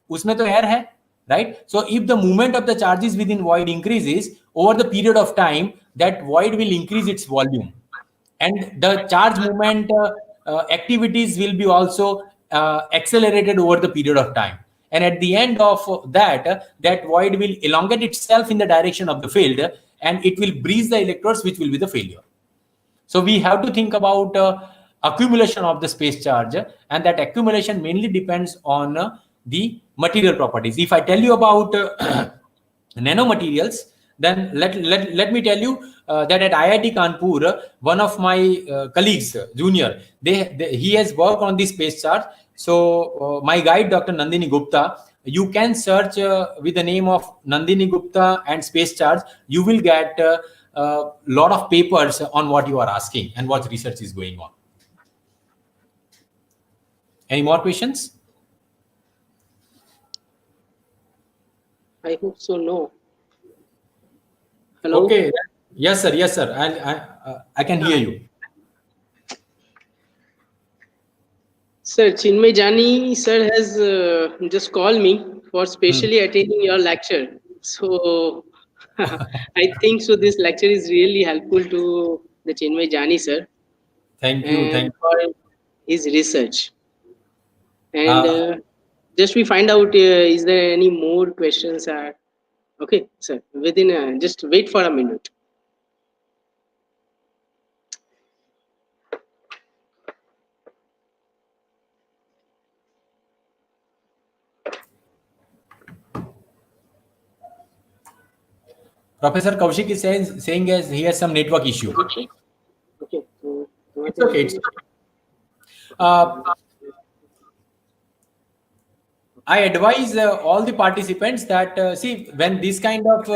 B: उसमें तो air है, right? So if the movement of the charges within void increases over the period of time, that void will increase its volume, and the charge movement activities will be also accelerated over the period of time, and at the end of that that void will elongate itself in the direction of the field, and it will breeze the electrodes, which will be the failure. So we have to think about accumulation of the space charge, and that accumulation mainly depends on the material properties. If I tell you about nanomaterials, then let me tell you that at IIT Kanpur, one of my colleagues, junior, he has worked on the space charge. So my guide, Dr. Nandini Gupta, you can search with the name of Nandini Gupta and space charge. You will get a lot of papers on what you are asking and what research is going on. Any more questions?
C: I hope so. No. Hello.
B: Okay. Yes, sir. Yes, sir. I can hear you.
C: Sir, Chinmay Jani sir has just called me for specially attending your lecture. So I think so. This lecture is really helpful to the Chinmay Jani sir.
B: Thank you. Thank you.
C: For his research. And just we find out is there any more questions? Okay, sir. Within just wait for a minute.
B: Professor Kaushik is saying as he has some network issue.
C: Okay. Okay.
B: It's okay. It's okay. I advise all the participants that see, when this kind of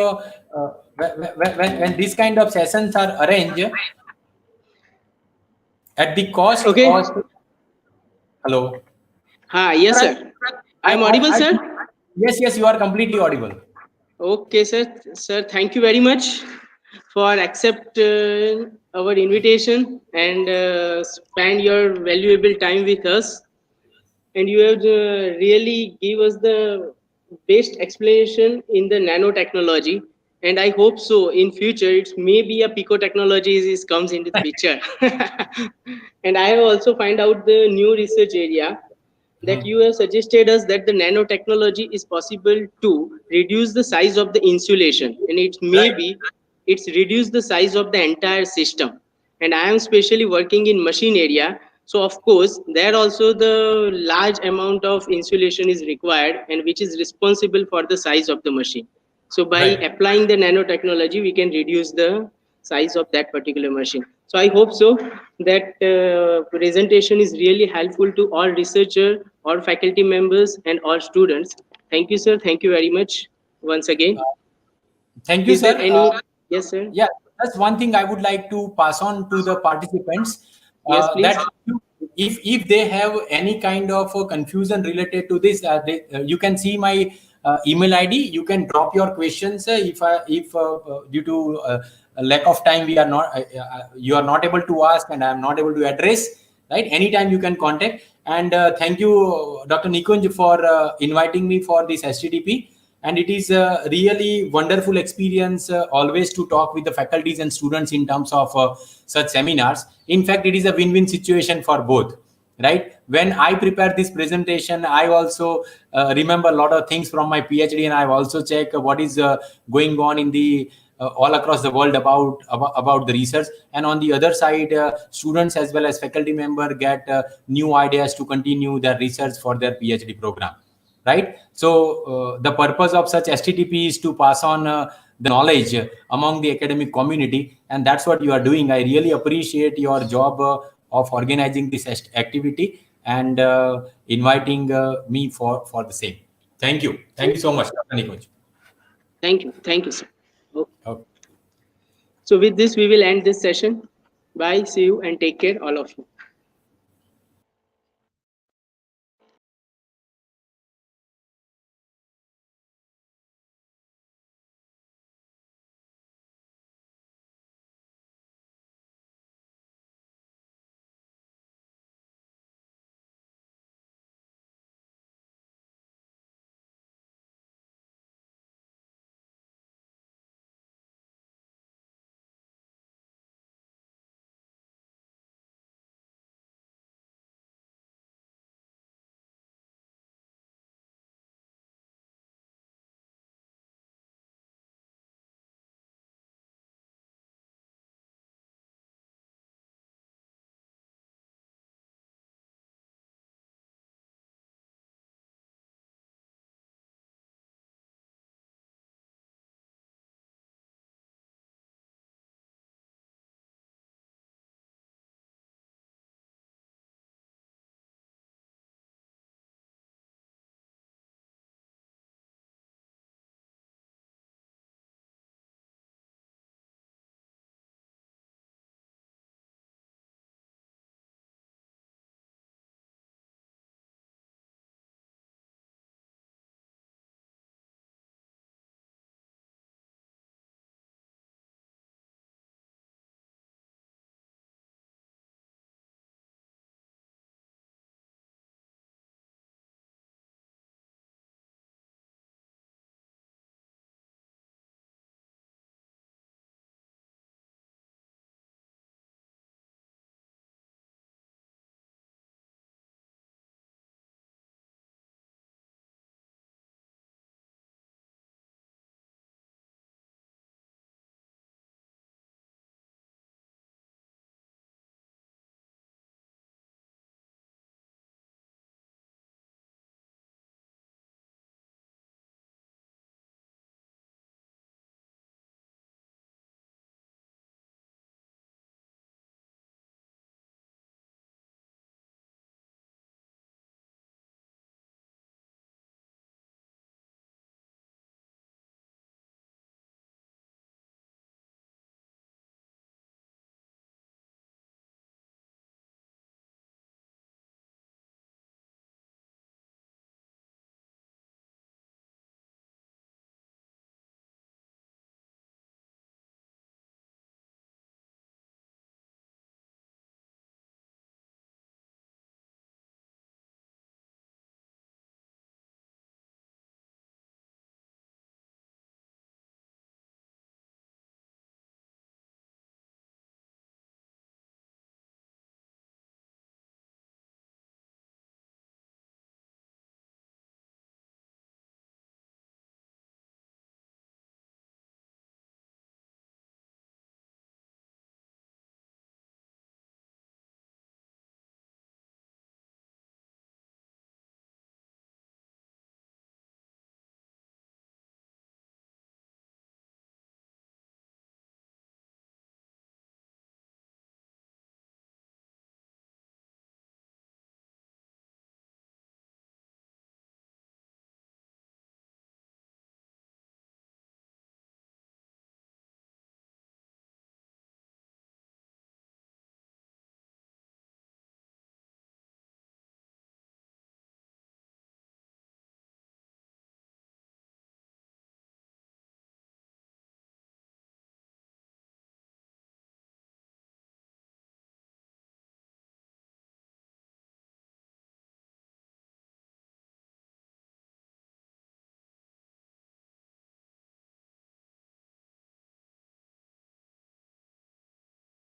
B: when this kind of sessions are arranged at the cost.
C: Okay.
B: Hello.
C: Yes, sir. I am audible, sir.
B: Yes, you are completely audible.
C: Okay, sir. Sir, thank you very much. for accept our invitation and spend your valuable time with us. And you have really give us the best explanation in the nanotechnology. And I hope so in future it may be a pico technology is comes into the picture. And I have also find out the new research area that you have suggested us that the nanotechnology is possible to reduce the size of the insulation, and it may
B: Right.
C: be it's reduce the size of the entire system. And I am specially working in machine area, so of course there also the large amount of insulation is required, and which is responsible for the size of the machine. So by
B: Right.
C: applying the nanotechnology we can reduce the size of that particular machine. So I hope so that presentation is really helpful to all researcher, all faculty members, and all students. Thank you, sir. Thank you very much once again.
B: Thank you,
C: Is there
B: sir.
C: any? Yes, sir.
B: Yeah, that's one thing I would like to pass on to the participants,
C: Yes, please.
B: that if they have any kind of confusion related to this, you can see my email ID. You can drop your questions. If due to a lack of time we are not you are not able to ask and I am not able to address. Right, anytime you can contact. And thank you, Dr. Nikunj, for inviting me for this STTP. And it is a really wonderful experience always to talk with the faculties and students in terms of such seminars. In fact, it is a win-win situation for both. Right, when I prepare this presentation, I also remember a lot of things from my PhD, and I've also checked what is going on in the all across the world about the research. And on the other side, students as well as faculty member get new ideas to continue their research for their PhD program. Right, so the purpose of such STTP is to pass on the knowledge among the academic community, and that's what you are doing. I really appreciate your job of organizing this activity and inviting me for the same. Thank you so much, Dr. Nikunj.
C: Thank you, sir. Okay.
B: Okay.
C: So with this, we will end this session. Bye. See you and take care, all of you.